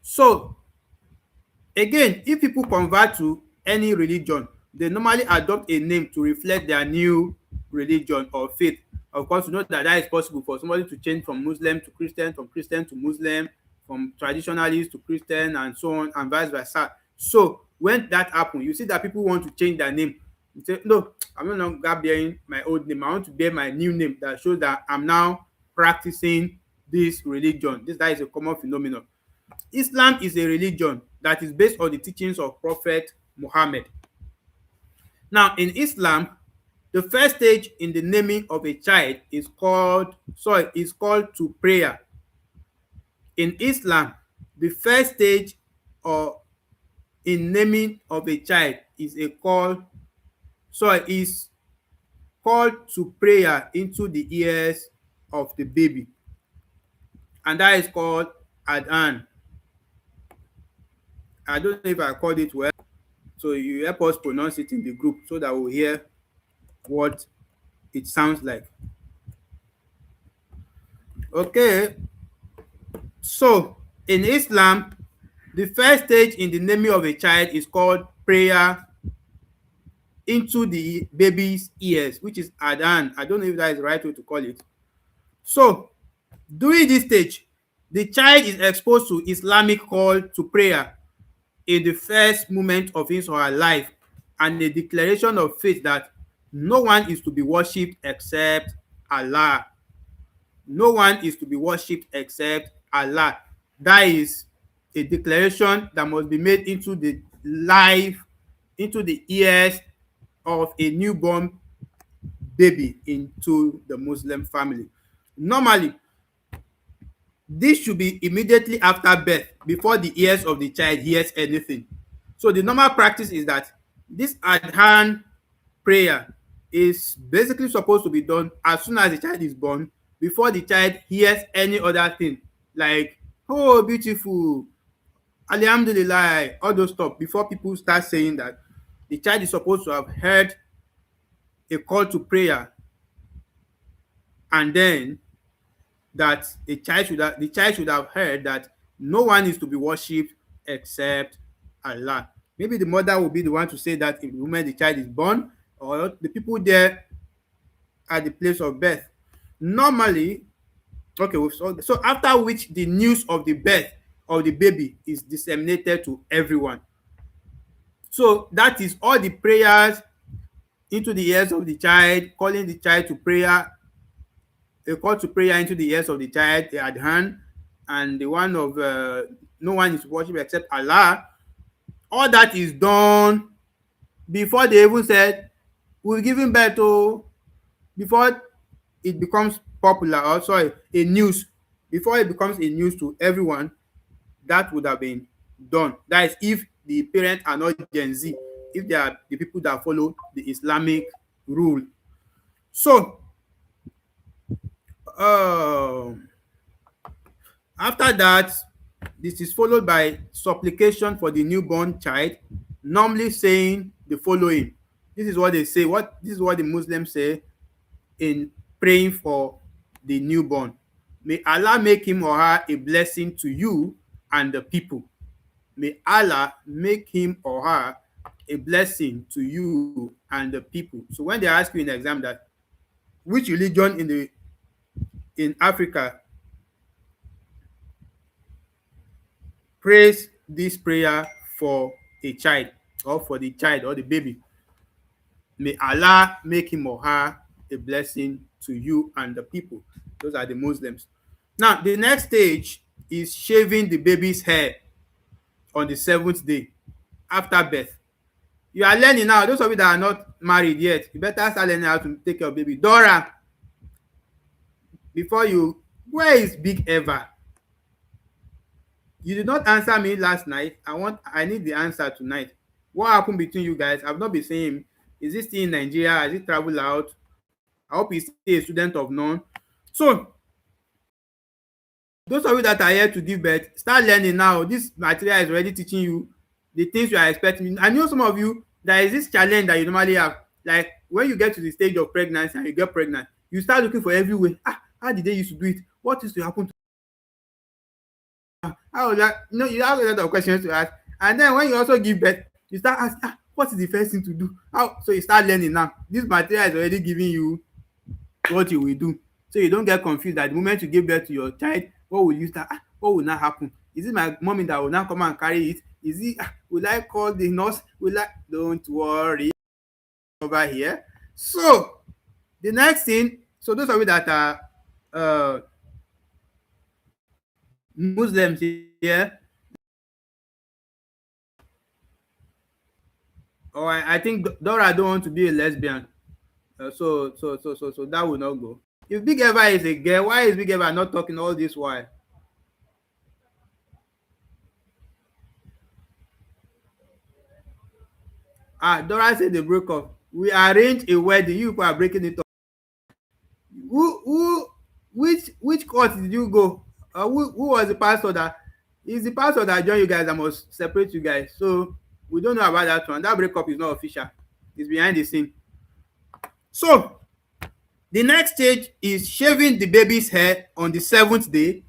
So, again, if people convert to any religion, they normally adopt a name to reflect their new religion or faith. Of course, you know that that is possible for somebody to change from Muslim to Christian, from Christian to Muslim, from traditionalist to Christian, and so on, and vice versa. So, when that happens, you see that people want to change their name. You say, no, I'm no longer bearing my old name. I want to bear my new name that shows that I'm now practicing this religion. That is a common phenomenon. Islam is a religion that is based on the teachings of Prophet Muhammad. Now, in Islam, the first stage in the naming of a child is called to prayer. In Islam, the first stage or in naming of a child is called to prayer into the ears of the baby, and that is called adhan. I don't know if I called it well. So you help us pronounce it in the group so that we'll hear what it sounds like. Okay. So in Islam, the first stage in the naming of a child is called prayer into the baby's ears, which is adhan. I don't know if that is the right way to call it. So during this stage, the child is exposed to Islamic call to prayer in the first moment of his or her life, and a declaration of faith that no one is to be worshipped except Allah. No one is to be worshipped except Allah. That is a declaration that must be made into the ears of a newborn baby into the Muslim family. Normally, this should be immediately after birth, before the ears of the child hears anything. So the normal practice is that this adhan prayer is basically supposed to be done as soon as the child is born, before the child hears any other thing, like, oh, beautiful, alhamdulillah, all those stuff. Before people start saying that, the child is supposed to have heard a call to prayer, and then that the child should have heard that no one is to be worshipped except Allah. Maybe the mother will be the one to say that in the moment the child is born, or the people there at the place of birth. Normally, okay, so after which the news of the birth of the baby is disseminated to everyone. So that is all the prayers into the ears of the child, calling the child to prayer, a call to prayer into the ears of the child, the adhan, and the one of no one is worship except Allah. All that is done before they even said, we're giving birth to, before it becomes popular, or sorry, a news, before it becomes a news to everyone. That would have been done. That is if the parents are not Gen Z, if they are the people that follow the Islamic rule. So after that, this is followed by supplication for the newborn child, normally saying the following. This is what they say. This is what the Muslims say in praying for the newborn. May Allah make him or her a blessing to you and the people. May Allah make him or her a blessing to you and the people. So when they ask you in the exam that which religion in Africa prays this prayer for a child or for the child or the baby, may Allah make him or her a blessing to you and the people. Those are the Muslims. Now, the next stage is shaving the baby's hair on the seventh day after birth. You are learning now. Those of you that are not married yet, you better start learning how to take care of baby. Dora, before you, where is Big Eva? You did not answer me last night. I need the answer tonight. What happened between you guys? I've not been seeing him. Is he still in Nigeria? Has he traveled out? I hope he's still a student of none. So, those of you that are here to give birth, start learning now. This material is already teaching you the things you are expecting. I know some of you, there is this challenge that you normally have. Like when you get to the stage of pregnancy and you get pregnant, you start looking for every way. How did they used to do it? What is to happen to how that? You have a lot of questions to ask. And then when you also give birth, you start asking, what is the first thing to do? How? So you start learning now. This material is already giving you what you will do. So you don't get confused that the moment you give birth to your child, what will you start? What will now happen? Is it my mommy that will now come and carry it? Is it, will I call the nurse? Don't worry over here. So the next thing, so those of you that are Muslims here, or I think Dora don't want to be a lesbian. So that will not go. If Big Eva is a girl, why is Big Eva not talking all this while? Dora said they broke up. We arranged a wedding. You people are breaking it up. Who which court did you go? Who was the pastor that is the pastor that joined you guys that must separate you guys? So we don't know about that one. That breakup is not official. It's behind the scene. So the next stage is shaving the baby's hair on the seventh day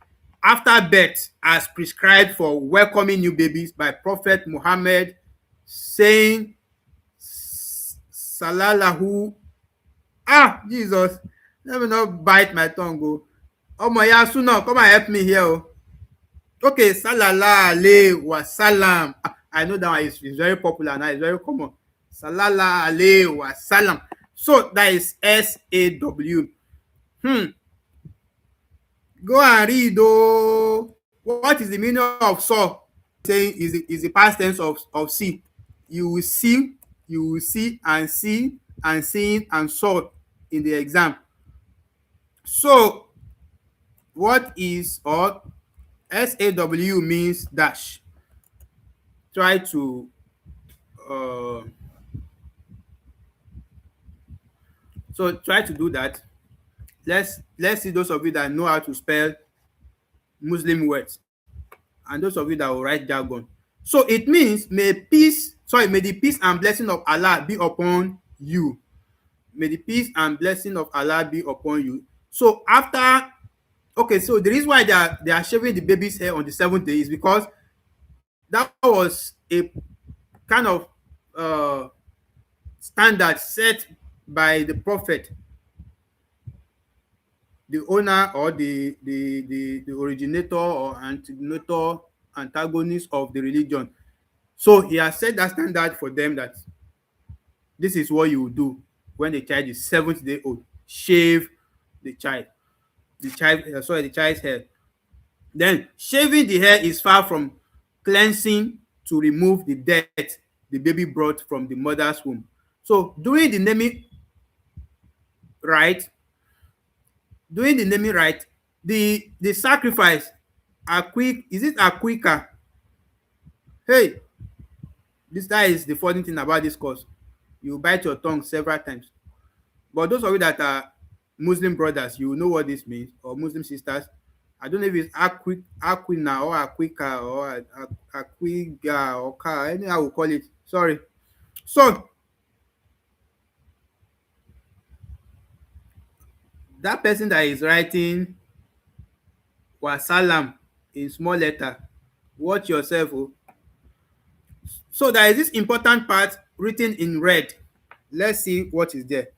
after birth as prescribed for welcoming new babies by Prophet Muhammad, saying Salalahu. Jesus, let me not bite my tongue. Omo ya Suna, come and help me here. Okay, Sallallahu Alaihi Wasallam. I know that one is very popular now, it's very common. Sallallahu Alaihi Wasallam. So that is SAW. Go and read. What is the meaning of saw? Saying is the past tense of see. You will see and see and seeing and saw in the exam. So what is or SAW means dash. Try to try to do that. Let's see those of you that know how to spell Muslim words and those of you that will write jargon. So it means may the peace and blessing of Allah be upon you. May the peace and blessing of Allah be upon you. So so the reason why they are shaving the baby's hair on the seventh day is because that was a kind of standard set by the prophet, the owner or the originator or antagonist of the religion. So he has set that standard for them that this is what you will do when the child is 7th day old. Shave the child's hair. Then shaving the hair is far from cleansing to remove the dirt the baby brought from the mother's womb. So doing the naming right, the sacrifice is it quicker? Hey, that is the funny thing about this course. You bite your tongue several times. But those of you that are Muslim brothers, you know what this means, or Muslim sisters. I don't know if it's Aquina or Aquika or Aquiga or Ka, anyhow I will call it. Sorry. So that person that is writing Wasalam in small letter. Watch yourself. Oh. So there is this important part written in red. Let's see what is there.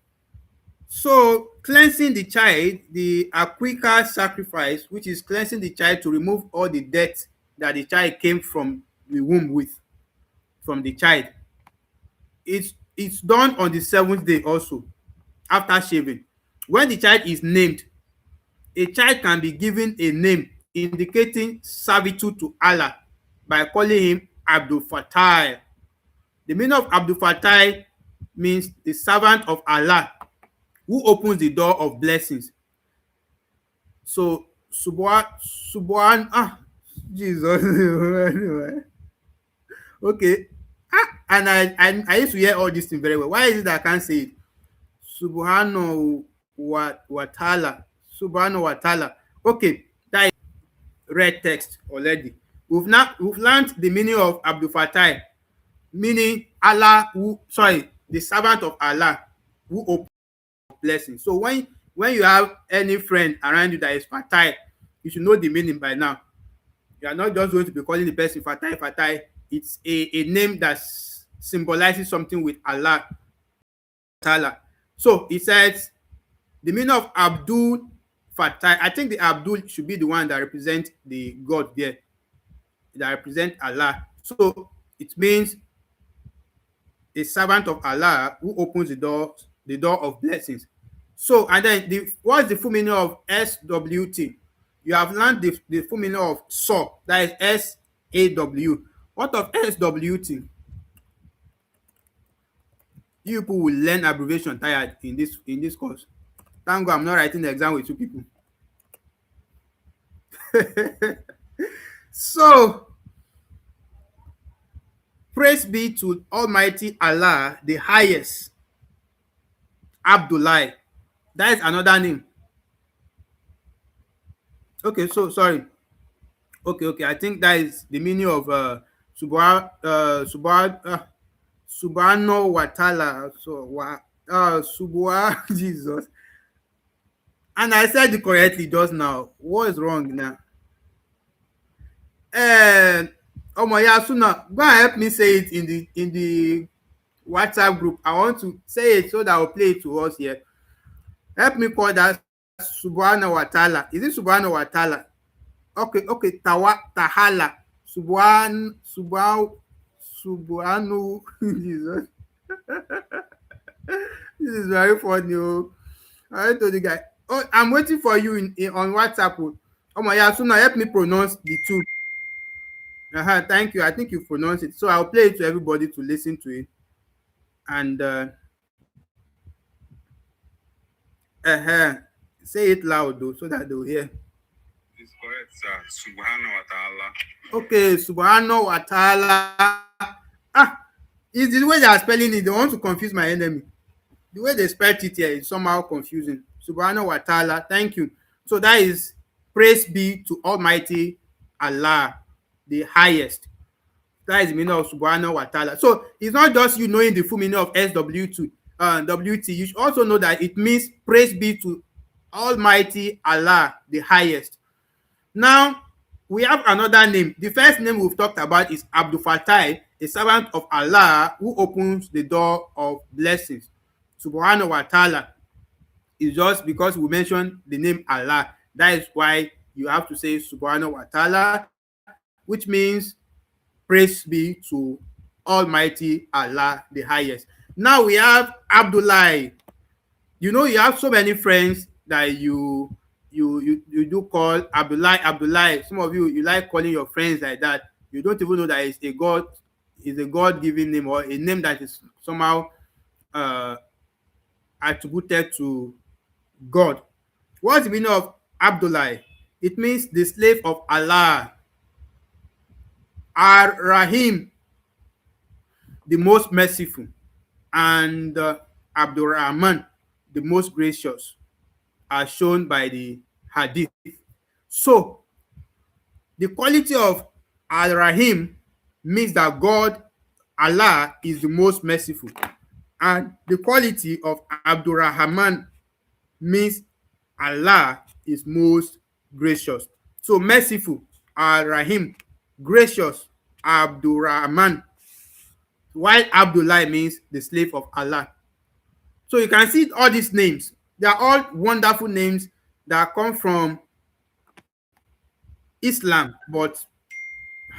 So cleansing the child, the aquica sacrifice, which is cleansing the child to remove all the dirt that the child came from the womb with, from the child. It's done on the seventh day also, after shaving. When the child is named, a child can be given a name indicating servitude to Allah by calling him Abdul Fattah. The meaning of Abdul Fattah means the servant of Allah who opens the door of blessings. So Subhan Jesus. Okay. And I used to hear all this thing very well. Why is it that I can't say it? Subhanahu wa ta'ala. Subhanahu wa ta'ala. Okay, that is red text already. We've learned the meaning of Abdul Fattah, meaning Allah who, sorry, the servant of Allah who opens blessing. So when you have any friend around you that is Fattah, you should know the meaning by now. You are not just going to be calling the person Fattah Fattah. It's a name that symbolizes something with Allah Ta'ala. So it says the meaning of Abdul Fattah. I think the Abdul should be the one that represents the God there, that represent Allah. So it means a servant of Allah who opens the door of blessings. So and then what's the full meaning of SWT? You have learned the full meaning of SAW, that is SAW. What of SWT? You people will learn abbreviation tired in this course. Thank God I'm not writing the exam with two people. So praise be to Almighty Allah, the highest. Abdullah. That is another name. Okay, so sorry. Okay. I think that is the meaning of Subhanahu wa ta'ala. So Subha Jesus. And I said it correctly just now. What is wrong now? Oh my Yasuna, go and help me say it in the WhatsApp group. I want to say it so that I'll play it to us here. Help me call that Subhanahu wa ta'ala. Is it Subhanahu wa ta'ala? Okay. Tahala. Subhanahu Jesus. This is very funny. Oh. I told the guy. Oh, I'm waiting for you on WhatsApp. Oh my Yasuna, help me pronounce the two. Thank you. I think you pronounced it. So I'll play it to everybody to listen to it. And say it loud though, so that they'll hear. It's correct, sir. Subhanahu wa ta'ala. Okay, Subhanahu wa ta'ala. It's the way they are spelling it. They want to confuse my enemy. The way they spell it here is somehow confusing. Subhanahu wa ta'ala. Thank you. So that is praise be to Almighty Allah, the highest. That is the meaning of Subhanahu wa ta'ala. So it's not just you knowing the full meaning of SWT. WT. You should also know that it means praise be to Almighty Allah, the highest. Now we have another name. The first name we've talked about is Abdul Fattah, a servant of Allah who opens the door of blessings. Subhanahu wa ta'ala is just because we mentioned the name Allah. That is why you have to say Subhanahu wa ta'ala, which means praise be to Almighty Allah, the highest. Now we have Abdullah. You know, you have so many friends that you do call Abdullah. Some of you like calling your friends like that. You don't even know that it's a God-given name, or a name that is somehow attributed to God. What's the meaning of Abdullah? It means the slave of Allah. Ar-Rahim, the most merciful, and Abdul Rahman, the most gracious, are shown by the hadith. So the quality of Al-Rahim means that God, Allah, is the most merciful, and the quality of Abdul Rahman means Allah is most gracious. So merciful, Ar-Rahim. Gracious, Abdurrahman. While Abdullah means the slave of Allah. So you can see all these names. They are all wonderful names that come from Islam, but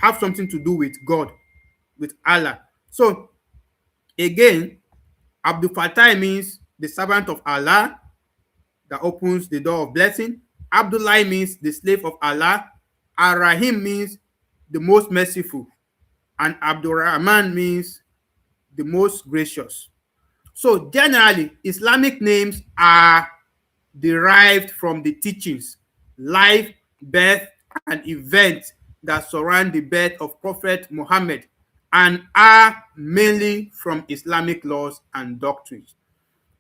have something to do with God, with Allah. So again, Abdul Fattah means the servant of Allah that opens the door of blessing. Abdullah means the slave of Allah. Ar-Rahim means the most merciful. And Abdul Rahman means the most gracious. So generally, Islamic names are derived from the teachings, life, birth, and events that surround the birth of Prophet Muhammad and are mainly from Islamic laws and doctrines.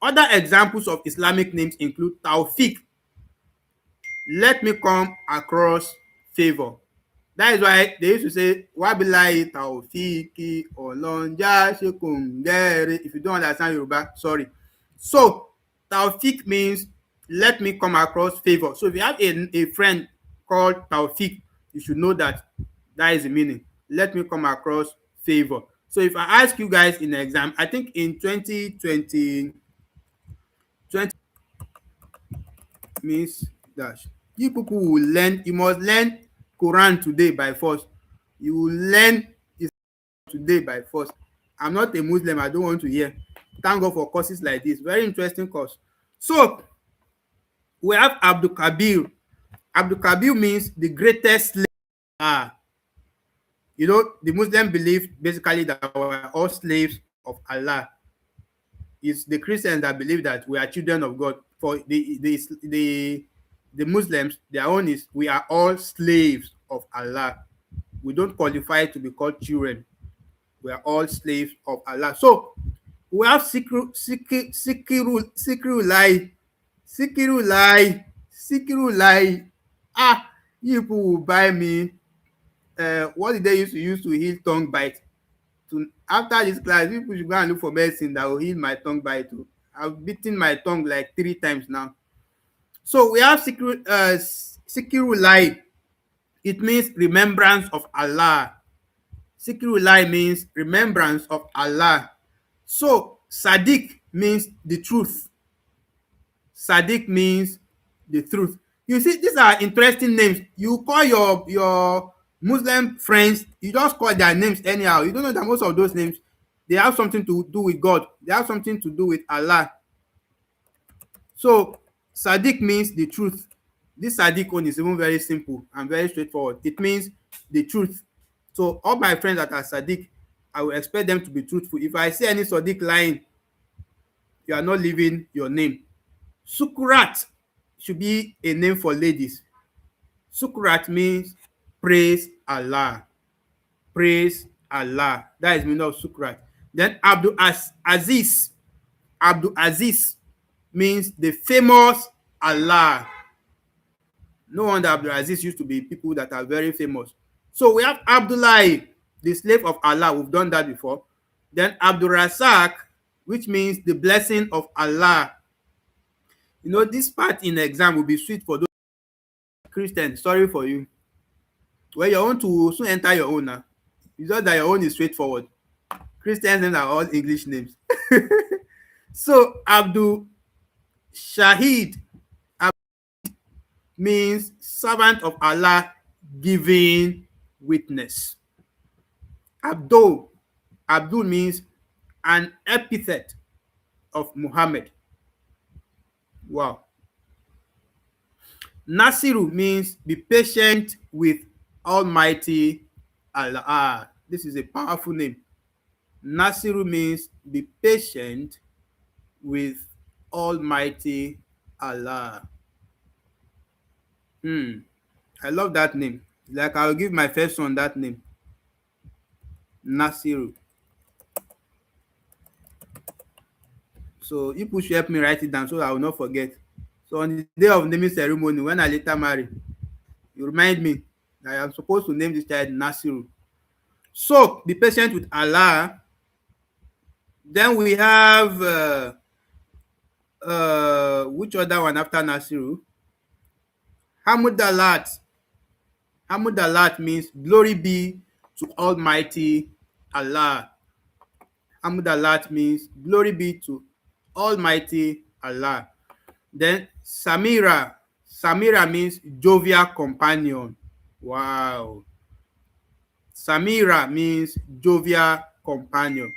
Other examples of Islamic names include Tawfiq, let me come across favor. That is why they used to say, Wabilahi Taofiki Olonja Shekungere. If you don't understand Yoruba, sorry. So, Taufik means let me come across favor. So, if you have a friend called Taufik, you should know that that is the meaning. Let me come across favor. So, if I ask you guys in the exam, I think in 2020, means dash. You people will learn, you must learn Quran today by force. You will learn Islam today by force. I'm not a Muslim, I don't want to hear. Thank God for courses like this. Very interesting course. So we have Abdul Kabir. Abdul Kabir means the greatest slave. Ah, you know, the Muslim belief basically that we're all slaves of Allah. It's the Christians that believe that we are children of God. For the Muslims, their own is we are all slaves of Allah. We don't qualify to be called children. We are all slaves of Allah. So we have Sikirulai. Ah, you people will buy me. What did they use to heal tongue bite? To after this class, people should go and look for medicine that will heal my tongue bite too. I've beaten my tongue like 3 times now. So we have Sikirulai. It means remembrance of Allah. Sikirulai means remembrance of Allah. So Sadiq means the truth. Sadiq means the truth. You see, these are interesting names. You call your Muslim friends, you just call their names anyhow. You don't know that most of those names, they have something to do with God. They have something to do with Allah. So Sadiq means the truth. This Sadiq one is even very simple and very straightforward. It means the truth. So all my friends that are Sadiq, I will expect them to be truthful. If I see any Sadiq lying, you are not leaving your name. Sukurat should be a name for ladies. Sukurat means praise Allah. Praise Allah. That is the meaning of Sukurat. Then Aziz. Abdul Aziz means the famous Allah. No wonder Abdul Aziz used to be people that are very famous. So we have Abdullah, the slave of Allah. We've done that before. Then Abdul Razak, which means the blessing of Allah. You know, this part in the exam will be sweet for those Christians. Sorry for you. Well, your own to soon enter your own now. It's just that your own is straightforward. Christians names are all English names. So Abdul Shahid means servant of Allah giving witness. Abdul means an epithet of Muhammad. Wow. Nasiru means be patient with Almighty Allah. Ah, this is a powerful name. Nasiru means be patient with Almighty Allah. I love that name. Like I'll give my first son that name. Nasiru. So you should help me write it down so I will not forget. So on the day of naming ceremony, when I later marry, you remind me that I am supposed to name this child Nasiru. So be patient with Allah. Then we have which other one after Nasiru? Hamudalat. Hamdalat means glory be to Almighty Allah. Hamdalat means glory be to Almighty Allah. Then Samira. Samira means jovial companion. Wow. Samira means jovial companion.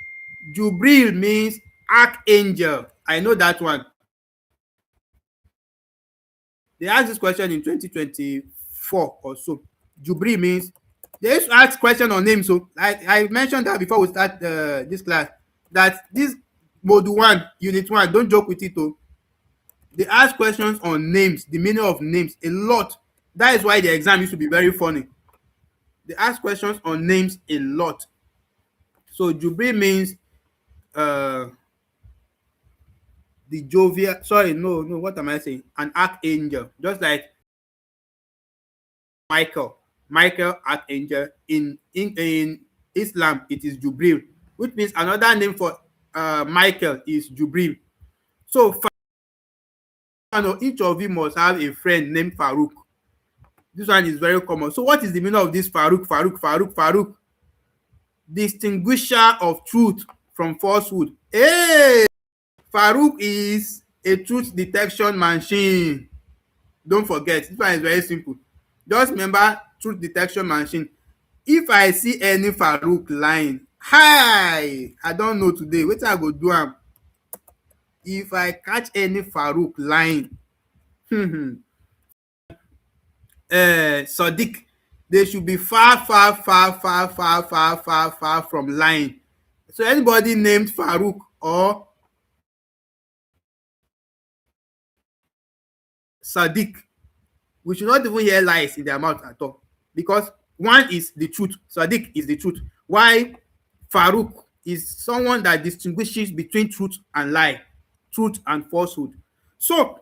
Jubril means archangel. I know that one. They asked this question in 2024 or so. Jubril means they used to ask question on names. So I mentioned that before we start this class, that this module 1, unit 1, don't joke with it. Oh. They ask questions on names, the meaning of names a lot. That is why the exam used to be very funny. They ask questions on names a lot. So Jubril means uh the jovial, sorry, no, what am I saying? An archangel, just like Michael. Michael archangel. In Islam, it is Jubril, which means another name for Michael is Jubril. So each of you must have a friend named Farouk. This one is very common. So what is the meaning of this Farouk? Farouk? Distinguisher of truth from falsehood. Hey, Farouk is a truth detection machine. Don't forget, this one is very simple. Just remember truth detection machine. If I see any Farouk lying, hi, I don't know today wetin I go do am. If I catch any Farouk lying, Sadiq, they should be far from lying. So anybody named Farouk or Sadiq, we should not even hear lies in their mouth at all, because one is the truth, Sadiq is the truth, why Farouk is someone that distinguishes between truth and lie, truth and falsehood. So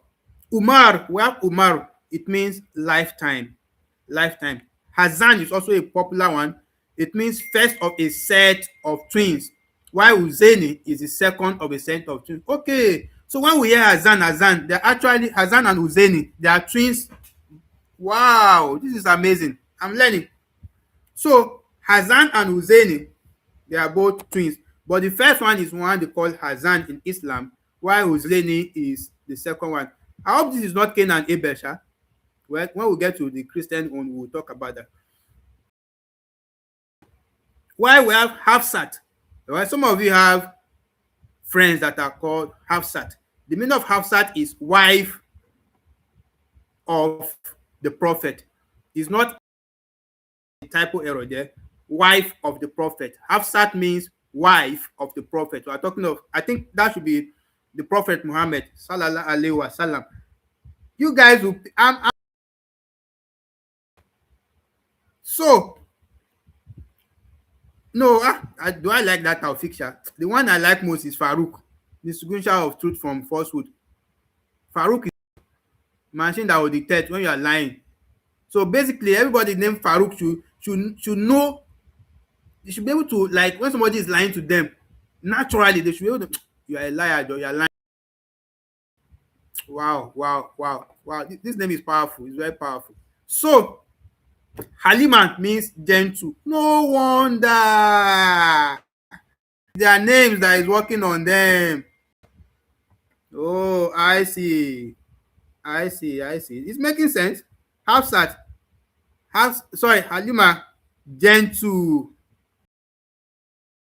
Umar, we have Umar, it means lifetime. Hassan is also a popular one. It means first of a set of twins, while Hussein is the second of a set of twins. Okay, so when we hear Hassan, they're actually Hassan and Hussein, they are twins. Wow, this is amazing. I'm learning. So Hassan and Hussein, they are both twins. But the first one is one they call Hassan in Islam, while Hussein is the second one. I hope this is not Cain and Abel, sha. Well, when we get to the Christian one, we'll talk about that. Why we have Hafsat? Well, some of you have friends that are called Hafsat. The meaning of Hafsat is wife of the prophet. It's not a typo error there. Wife of the prophet. Hafsat means wife of the prophet. We are talking of, I think that should be the Prophet Muhammad sallallahu alaihi wasallam. You guys will, so no, do I like that Taufik? The one I like most is Farouk, the distinguisher of truth from falsehood. Farouk is a machine that will detect when you are lying. So basically, everybody named Farouk should know. They should be able to, like, when somebody is lying to them, naturally they should be able to. You are a liar, or you are lying. Wow. This name is powerful. It's very powerful. So Halima means gentle. No wonder their names that is working on them. Oh, I see. It's making sense. Hafsat, sorry, Halima, gentle.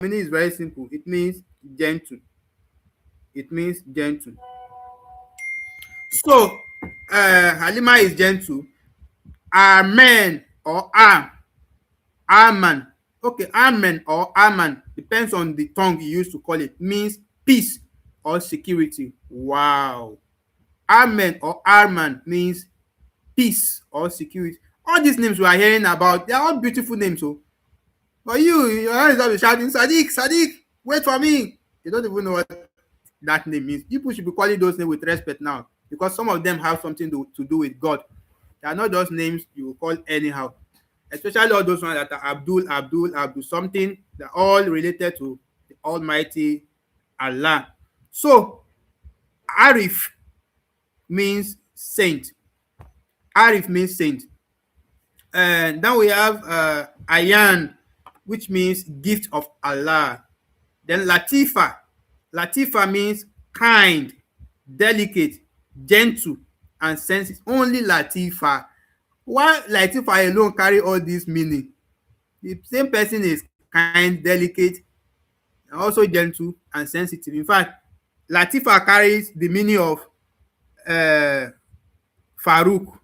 Meaning is very simple. It means gentle. It means gentle. So, Halima is gentle. Amen or Aman. Okay, Amen or Aman depends on the tongue you use to call it. Means peace or security. Wow. Amen or Arman means peace or security. All these names we are hearing about, they are all beautiful names. So, but your hands are shouting, Sadiq, wait for me. You don't even know what that name means. People should be calling those names with respect now, because some of them have something to do with God. They are not just names you will call anyhow. Especially all those ones that are Abdul something. They're all related to the Almighty Allah. So, Arif means saint. Arif means saint. And then we have Ayan, which means gift of Allah. Then Latifa. Latifa means kind, delicate, gentle, and sensitive. Only Latifa. Why Latifa alone carry all this meaning? The same person is kind, delicate, also gentle and sensitive. In fact, Latifa carries the meaning of uh, Farouk,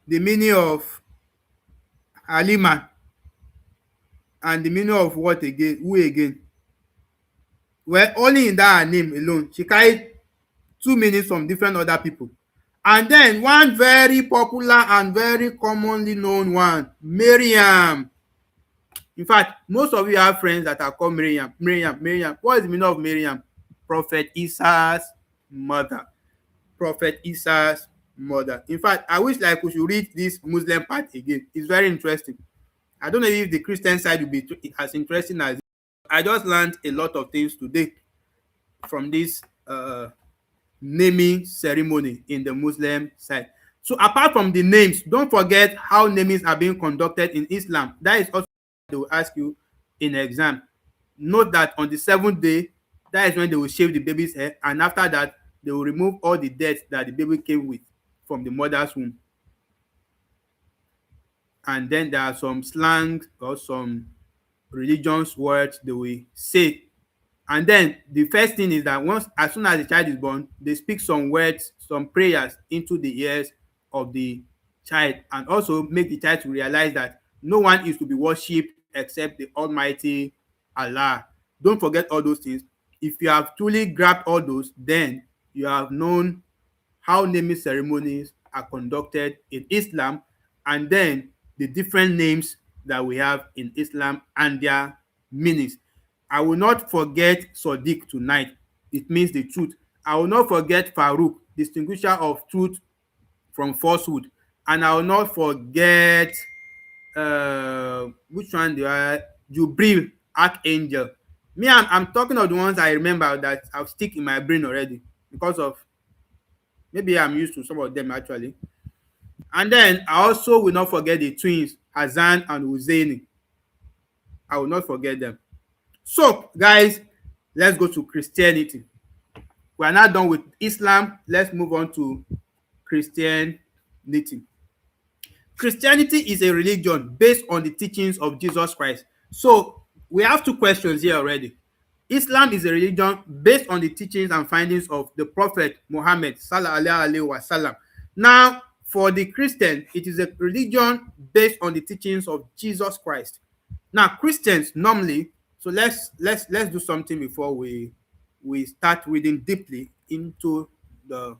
the meaning of Halima, and the meaning of what again? Who again? Well, only in that her name alone, she carried two meanings from different other people. And then one very popular and very commonly known one, Miriam. In fact, most of you have friends that are called Miriam. Miriam, Miriam. What is the meaning of Miriam? Prophet Isa's mother. Prophet Isa's mother. In fact, I wish like we should read this Muslim part again. It's very interesting. I don't know if the Christian side will be as interesting as I just learned a lot of things today from this naming ceremony in the Muslim side. So apart from the names, don't forget how namings are being conducted in Islam. That is also they will ask you in exam. Note that on the seventh day, that is when they will shave the baby's hair, and after that, they will remove all the dirt that the baby came with from the mother's womb. And then there are some slang or some religious words they will say. And then the first thing is that once as soon as the child is born, they speak some words, some prayers into the ears of the child, and also make the child to realize that no one is to be worshipped except the Almighty Allah. Don't forget all those things. If you have truly grabbed all those, then you have known how naming ceremonies are conducted in Islam, and then the different names that we have in Islam and their meanings. I will not forget Sadiq tonight. It means the truth. I will not forget Farouk, distinguisher of truth from falsehood. And I will not forget which one do I? Jubril, Archangel. Me, I'm talking of the ones I remember that I've stick in my brain already because of maybe I'm used to some of them actually. And then I also will not forget the twins, Hassan and Hussein. I will not forget them. So, guys, let's go to Christianity. We are now done with Islam. Let's move on to Christianity. Christianity is a religion based on the teachings of Jesus Christ. So, we have two questions here already. Islam is a religion based on the teachings and findings of the Prophet Muhammad sallallahu alaihi wasallam. Now, for the Christian, it is a religion based on the teachings of Jesus Christ. Now, Christians normally, so let's do something before we start reading deeply into the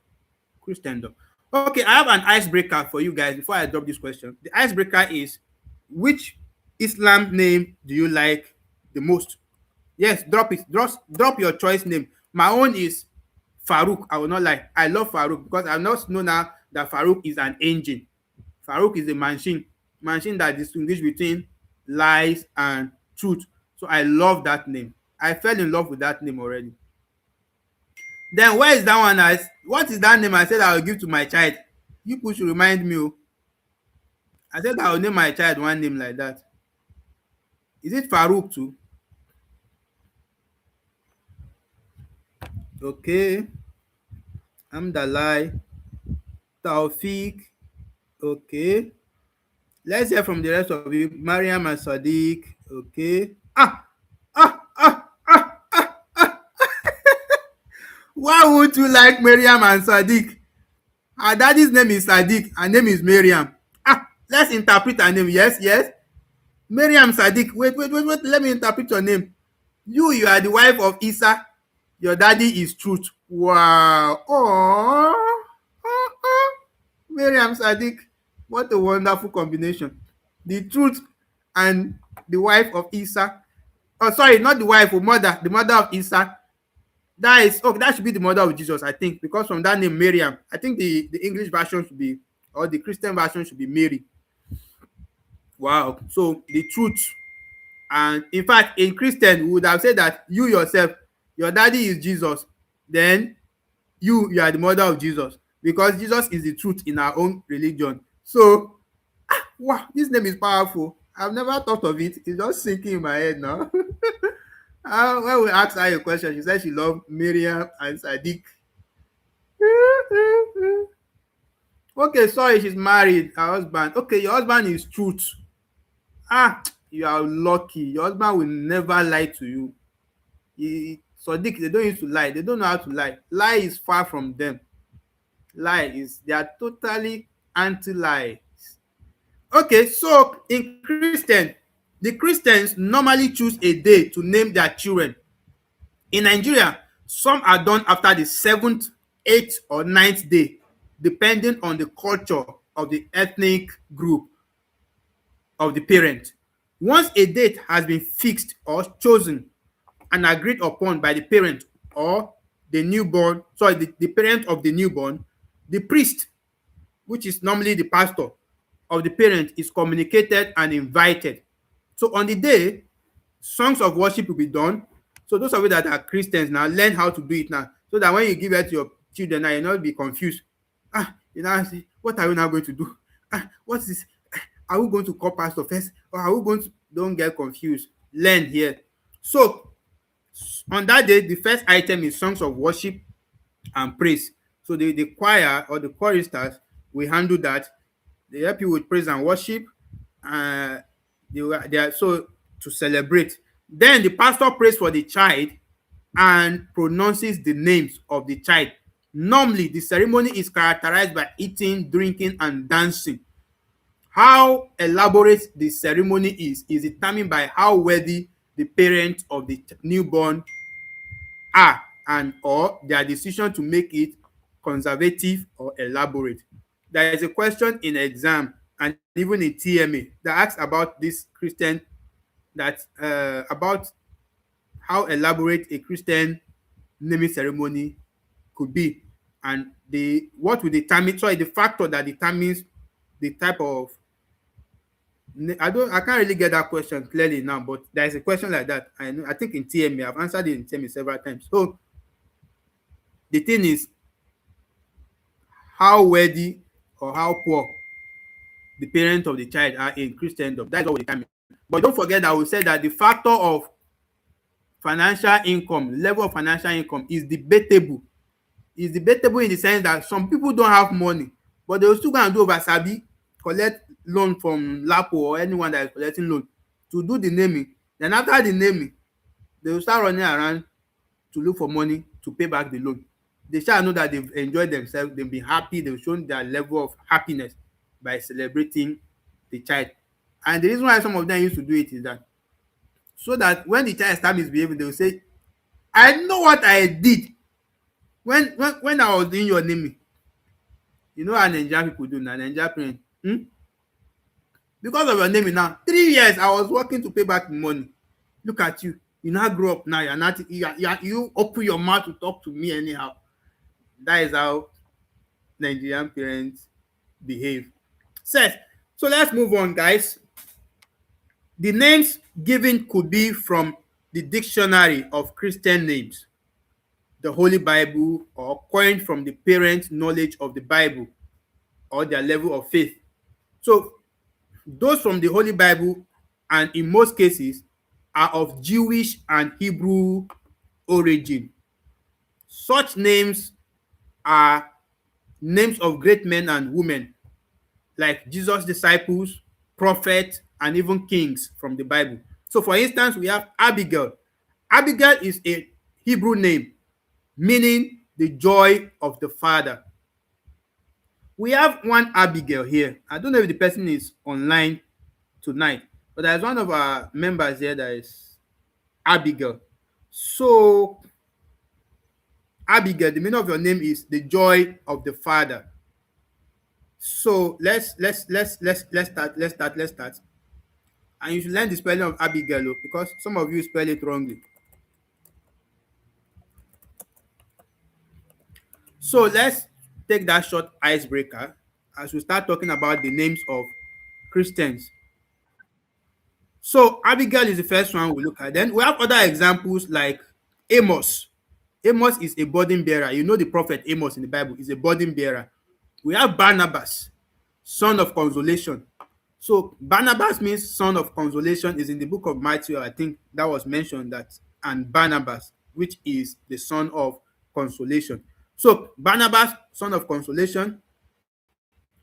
Christendom. Okay, I have an icebreaker for you guys before I drop this question. The icebreaker is, which Islam name do you like the most? Yes, drop it. Drop your choice name. My own is Farouk. I will not lie. I love Farouk because I now know now that Farouk is an engine. Farouk is a machine that distinguishes between lies and truth. So I love that name. I fell in love with that name already. Then where is that one? What is that name I said I will give to my child? You people should remind me. Oh. I said I will name my child one name like that. Is it Farouk too? Okay. Amdalai. Taufik. Okay. Let's hear from the rest of you. Mariam and Sadiq. Okay. Why would you like Mariam and Sadiq? Her daddy's name is Sadiq. Her name is Mariam. Let's interpret her name. Yes, yes. Mariam Sadiq. Wait. Let me interpret your name. You are the wife of Isa. Your daddy is Truth. Wow. Oh. Mariam Sadiq. What a wonderful combination. The Truth and the wife of Isa. Oh, sorry, not the wife, or mother. The mother of Isa. That should be the mother of Jesus, I think, because from that name Miriam, I think the English version should be, or the Christian version should be Mary. Wow. So the truth, and in fact in Christian we would have said that you yourself, your daddy is Jesus, then you are the mother of Jesus, because Jesus is the truth in our own religion. So Wow, this name is powerful. I've never thought of it. It's just sinking in my head now. When we asked her a question, she said she loved Miriam and Sadiq. Okay, sorry, she's married. Her husband. Okay, your husband is truth. Ah, you are lucky. Your husband will never lie to you. Sadiq, they don't used to lie. They don't know how to lie. Lie is far from them. They are totally anti-lie. Okay, so in Christian, the Christians normally choose a day to name their children. In Nigeria, some are done after the seventh, eighth, or ninth day, depending on the culture of the ethnic group of the parent. Once a date has been fixed or chosen and agreed upon by the parent or the parent of the newborn, the priest, which is normally the pastor of the parent, is communicated and invited. So on the day, songs of worship will be done. So those of you that are Christians now, learn how to do it now, so that when you give it to your children now, you not be confused. You now say, what are we now going to do? What is this? Are we going to call pastor first, or are we going to? Don't get confused. Learn here. So on that day, the first item is songs of worship and praise. So the choir or the choristers will handle that. They help you with praise and worship. They are so to celebrate. Then the pastor prays for the child and pronounces the names of the child. Normally, the ceremony is characterized by eating, drinking, and dancing. How elaborate the ceremony is determined by how worthy the parents of the newborn are, and or their decision to make it conservative or elaborate. There is a question in exam and even in TMA that asks about this Christian, that about how elaborate a Christian naming ceremony could be, and the factor that determines the type of. I can't really get that question clearly now, but there is a question like that. I think in TMA, I've answered it in TMA several times. So the thing is how wealthy or how poor the parents of the child are in Christendom. That's what we determine. But don't forget that we said that the factor of financial income, level of financial income, is debatable. It's debatable in the sense that some people don't have money, but they will still go and do over sabi, collect loan from Lapo or anyone that is collecting loan to do the naming. Then after the naming, they will start running around to look for money to pay back the loan. They shall know that they've enjoyed themselves, they've been happy, they've shown their level of happiness by celebrating the child. And the reason why some of them used to do it is that so that when the child starts misbehaving, they will say, I know what I did when I was doing your naming. You know how Nigerian people do now, Nigerian parents. Because of your naming now, 3 years I was working to pay back the money. Look at you. You now grow up now. You're not you open your mouth to talk to me anyhow. That is how Nigerian parents behave. Seth, so let's move on, guys. The names given could be from the dictionary of Christian names, the Holy Bible, or coined from the parents' knowledge of the Bible or their level of faith. So those from the Holy Bible, and in most cases, are of Jewish and Hebrew origin. Such names are names of great men and women, like Jesus' disciples, prophets, and even kings from the Bible. So, for instance, we have Abigail. Abigail is a Hebrew name meaning the joy of the Father. We have one Abigail here. I don't know if the person is online tonight, but there's one of our members here that is Abigail. So, Abigail, the meaning of your name is the joy of the Father. So let's start. And you should learn the spelling of Abigail, because some of you spell it wrongly. So let's take that short icebreaker as we start talking about the names of Christians. So Abigail is the first one we look at. Then we have other examples like Amos. Amos is a burden bearer. You know the prophet Amos in the Bible is a burden bearer. We have Barnabas, son of consolation. So Barnabas means son of consolation is in the book of Matthew. I think that was mentioned that, and Barnabas, which is the son of consolation. So Barnabas, son of consolation.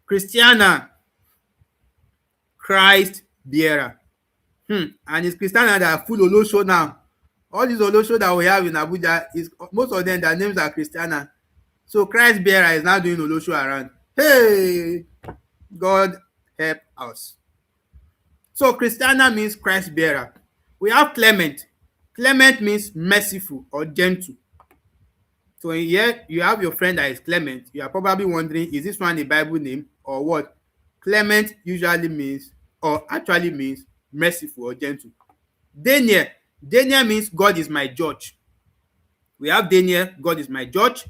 Christiana, Christ bearer. And it's Christiana that are full Olosho now. All these Olosho that we have in Abuja, is most of them, their names are Christiana. So Christ bearer is now doing Olosho around. Hey, God help us. So Christiana means Christ bearer. We have Clement. Clement means merciful or gentle. So here you have your friend that is Clement. You are probably wondering, is this one a Bible name or what? Clement usually means, or actually means, merciful or gentle. Daniel. Daniel means God is my judge. We have Daniel, God is my judge.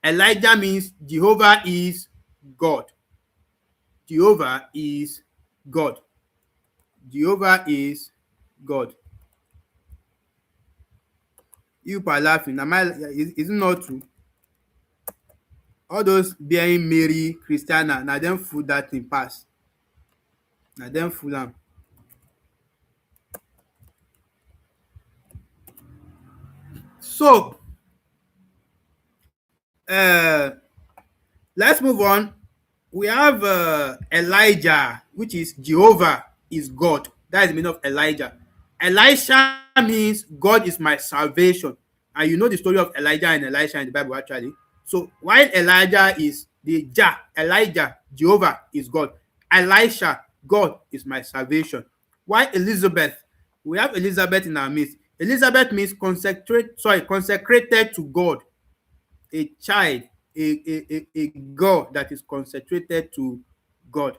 Elijah means Jehovah is God. Jehovah is God. Jehovah is God. You people are laughing. Is it not true? All those bearing Mary, Christiana, na dem full that thing pass. Na dem full am. So uh, let's move on. We have Elijah, which is Jehovah is God. That is the meaning of Elijah. Elisha means God is my salvation. And you know the story of Elijah and Elisha in the Bible actually. So while Elijah is the Jah, Elijah, Jehovah is God. Elisha, God is my salvation. While Elizabeth, we have Elizabeth in our midst. Elizabeth means consecrated to God, a child, a God that is consecrated to God.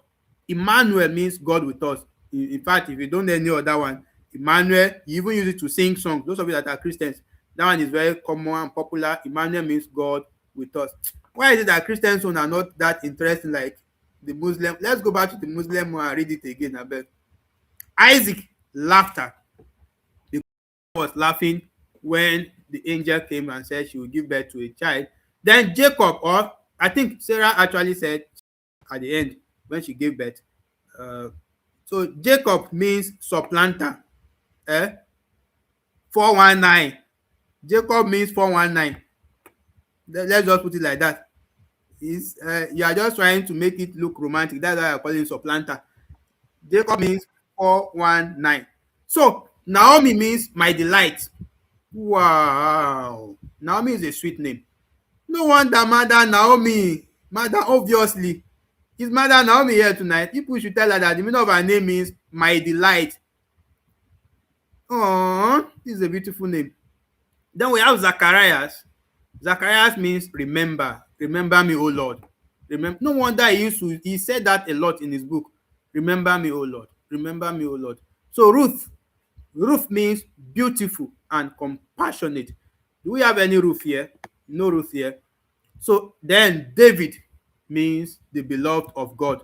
Emmanuel means God with us. In fact, if you don't know any other one, Emmanuel, you even use it to sing songs. Those of you that are Christians, that one is very common and popular. Emmanuel means God with us. Why is it that Christians are not that interesting like the Muslim? Let's go back to the Muslim one and read it again. I bet. Isaac, laughter. The was laughing when the angel came and said she would give birth to a child. Then Jacob, or I think Sarah actually said at the end when she gave birth. Uh, so Jacob means supplanter. 419. Jacob means 419. Let's just put it like that. You are just trying to make it look romantic. That's why I call it supplanter. Jacob means 419. So Naomi means my delight. Wow. Naomi is a sweet name. No wonder Mother Naomi. Mother, obviously. Is Mother Naomi here tonight? People should tell her that the meaning of her name means my delight. Oh, this is a beautiful name. Then we have Zacharias. Zacharias means remember. Remember me, O Lord. Remember. No wonder he said that a lot in his book. Remember me, O Lord. Remember me, O Lord. So Ruth. Ruth means beautiful and compassionate. Do we have any Ruth here? No Ruth here. So then David means the beloved of God.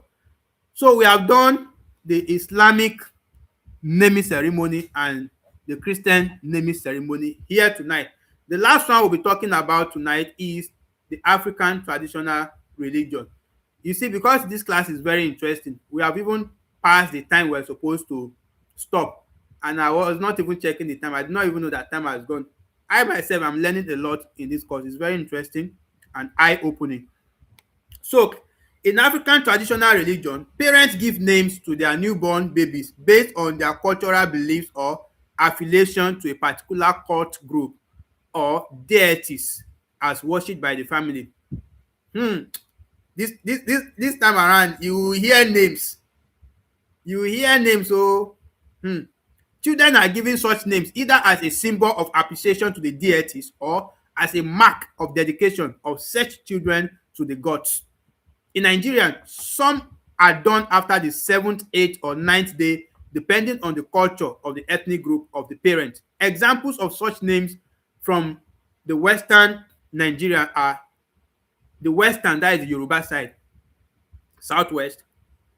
So we have done the Islamic naming ceremony and the Christian naming ceremony here tonight. The last one we'll be talking about tonight is the African traditional religion. You see, because this class is very interesting, we have even passed the time we're supposed to stop. And I was not even checking the time. I did not even know that time has gone. I myself am learning a lot in this course. It's very interesting and eye-opening. So, in African traditional religion, parents give names to their newborn babies based on their cultural beliefs or affiliation to a particular cult group or deities as worshipped by the family. Hmm. This time around, you will hear names. You will hear names. So, children are given such names either as a symbol of appreciation to the deities or as a mark of dedication of such children to the gods. In Nigeria, some are done after the seventh, eighth, or ninth day, depending on the culture of the ethnic group of the parent. Examples of such names from the western Nigeria are the western, that is the Yoruba side, southwest,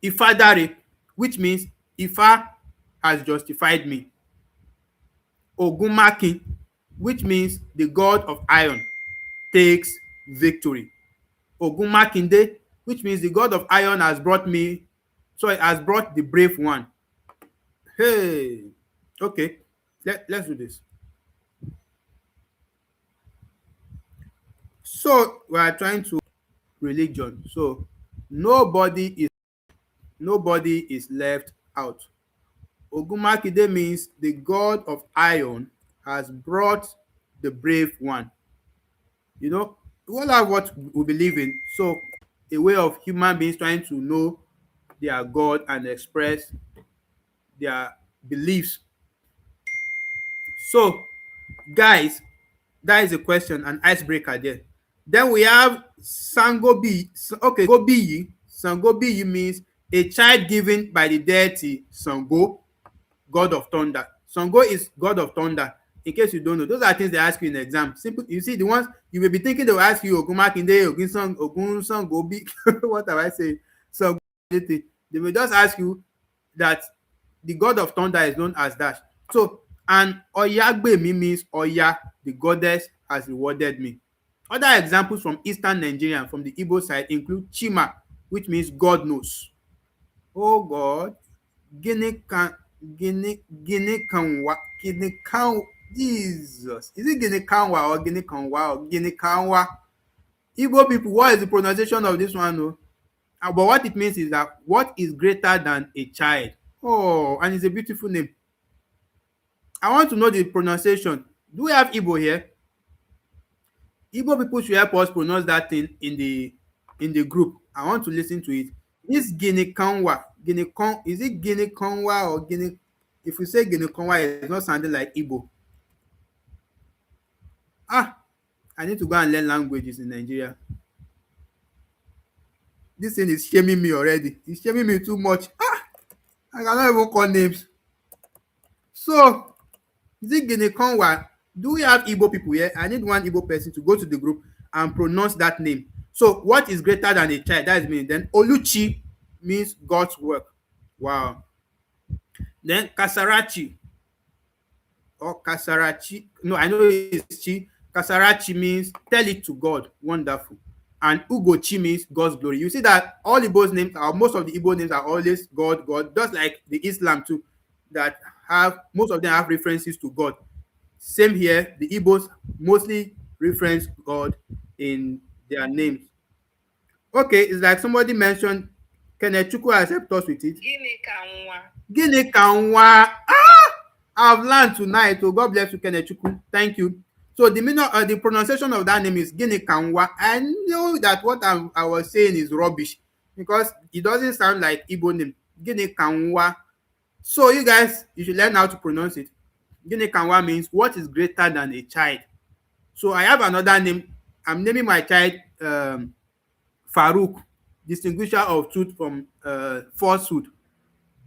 Ifadare, which means Ifa has justified me. Ogunmakin, which means the god of iron takes victory. Ogunmakinde, which means the god of iron has brought me So it has brought the brave one. Hey, okay, let's do this. So we are trying to religion. So nobody is nobody is left out. Ogunmakide means the god of iron has brought the brave one. You know, we all have what we believe in. So a way of human beings trying to know their God and express their beliefs. So, guys, that is a question, an icebreaker there. Then we have Sangobi. Okay, Gobiyi. Sangobiyi means a child given by the deity Sango, god of thunder. Sango is god of thunder. In case you don't know, those are things they ask you in exam. Simple. You see, the ones you may be thinking they will ask you Ogunmakinde, Ogun Sangobi. What have I said? Sango. They may just ask you that the god of thunder is known as that. So, and Oyagbemi means Oya, the goddess has rewarded me. Other examples from eastern Nigeria and from the Igbo side include Chima, which means God knows. Oh God, Guinea can Guinea Kanwa Guinea Kan Jesus. Is it Guinea Kanwa or Guinea Kanwa or Guinea Kanwa? Igbo people, what is the pronunciation of this one? Oh? But what it means is that what is greater than a child? Oh, and it's a beautiful name. I want to know the pronunciation. Do we have Igbo here? Igbo people should help us pronounce that thing in the group. I want to listen to it. This Guinea Kanwa, is it Guinea Kanwa or Guinea? If we say Guinea Kanwa, it's not sounding like Igbo. Ah, I need to go and learn languages in Nigeria. This thing is shaming me already. It's shaming me too much. Ah, I cannot even call names. So, is it Guinea Kanwa? Do we have Igbo people here? I need one Igbo person to go to the group and pronounce that name. So, what is greater than a child? That is me. Then Oluchi means God's work. Wow. Then Kasarachi or Kasarachi. No, I know it's Chi. Kasarachi means tell it to God. Wonderful. And Ugochi means God's glory. You see that all Igbo's names, or most of the Igbo names, are always God, God. Just like the Islam too, that have most of them have references to God. Same here, the Igbos mostly reference God in their names. Okay, it's like somebody mentioned Kenechukwu has helped us with it. Gịnị ka nwa? Ah! I've learned tonight. Oh, God bless you, Kenechukwu. Thank you. So the pronunciation of that name is Gịnị ka nwa. I know that what I was saying is rubbish because it doesn't sound like Igbo name. Gịnị ka nwa. So you guys, you should learn how to pronounce it. Gịnị ka nwa means what is greater than a child. So I have another name. I'm naming my child Farouk, distinguisher of truth from falsehood.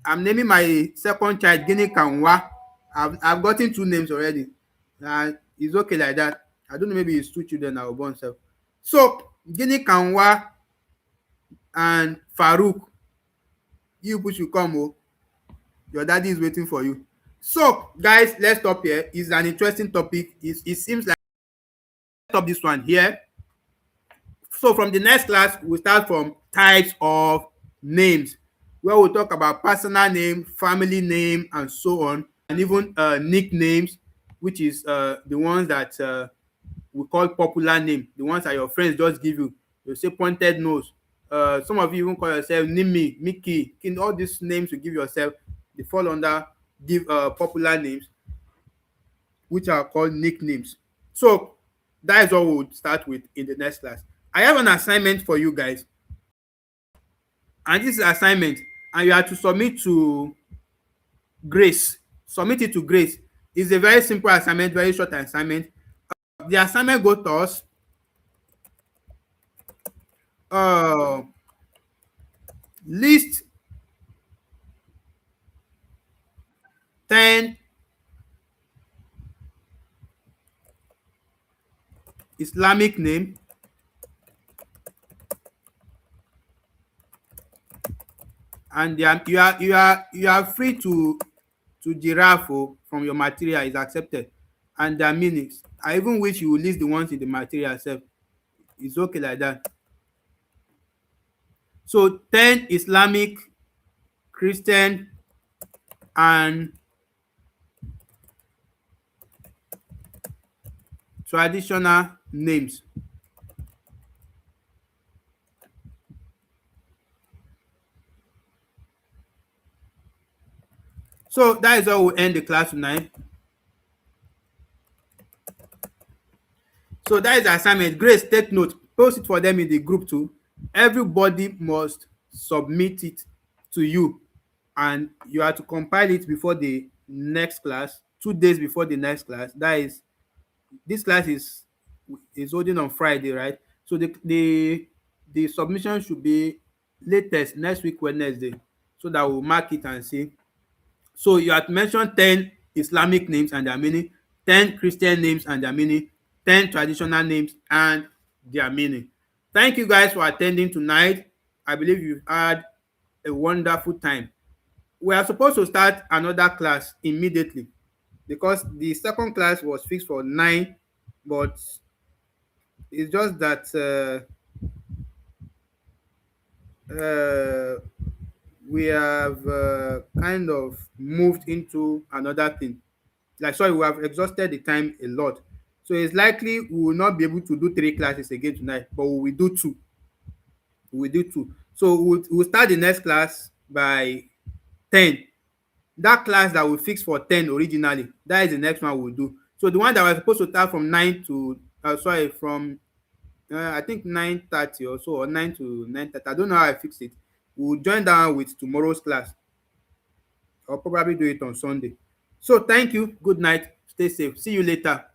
I'm naming my second child Gini Kanwa. I've gotten two names already. It's okay like that. I don't know, maybe it's two children I will born self. So Gini Kanwa and Farouk, you people should come. Oh, your daddy is waiting for you. So guys, let's stop here. It's an interesting topic. It seems like stop this one here. So from the next class, we'll start from types of names, where we'll talk about personal name, family name, and so on, and even nicknames, which is the ones that we call popular name, the ones that your friends just give you. They'll say pointed nose. Some of you even call yourself Nimi, Mickey, all these names you give yourself, they fall under popular names, which are called nicknames. So that is what we'll start with in the next class. I have an assignment for you guys, and this is assignment, and you have to submit to Grace. Submit it to Grace. It's a very simple assignment, very short assignment. The assignment goes to us. List 10 Islamic name and you are free to giraffe from your material is accepted, and their meanings. I even wish you would list the ones in the material itself. It's okay like that. So 10 Islamic Christian and traditional names. So that is how we'll end the class tonight. So that is the assignment. Grace, take note. Post it for them in the group too. Everybody must submit it to you, and you have to compile it before the next class, 2 days before the next class. That is, this class is holding on Friday, right? So the submission should be latest next week Wednesday, so that we'll mark it and see. So you had mentioned 10 Islamic names and their meaning, 10 Christian names and their meaning, 10 traditional names and their meaning. Thank you guys for attending tonight. I believe you've had a wonderful time. We are supposed to start another class immediately because the second class was fixed for 9, but it's just that we have kind of moved into another thing. Like, sorry, we have exhausted the time a lot. So it's likely we will not be able to do 3 classes again tonight, but we will do 2. We will do 2. So we'll start the next class by 10. That class that we fixed for 10 originally, that is the next one we'll do. So the one that was supposed to start from 9 to, sorry, from I think 9:30 or so, or 9 to 9:30. I don't know how I fixed it. We'll join down with tomorrow's class, or probably do it on Sunday. So thank you. Good night. Stay safe. See you later.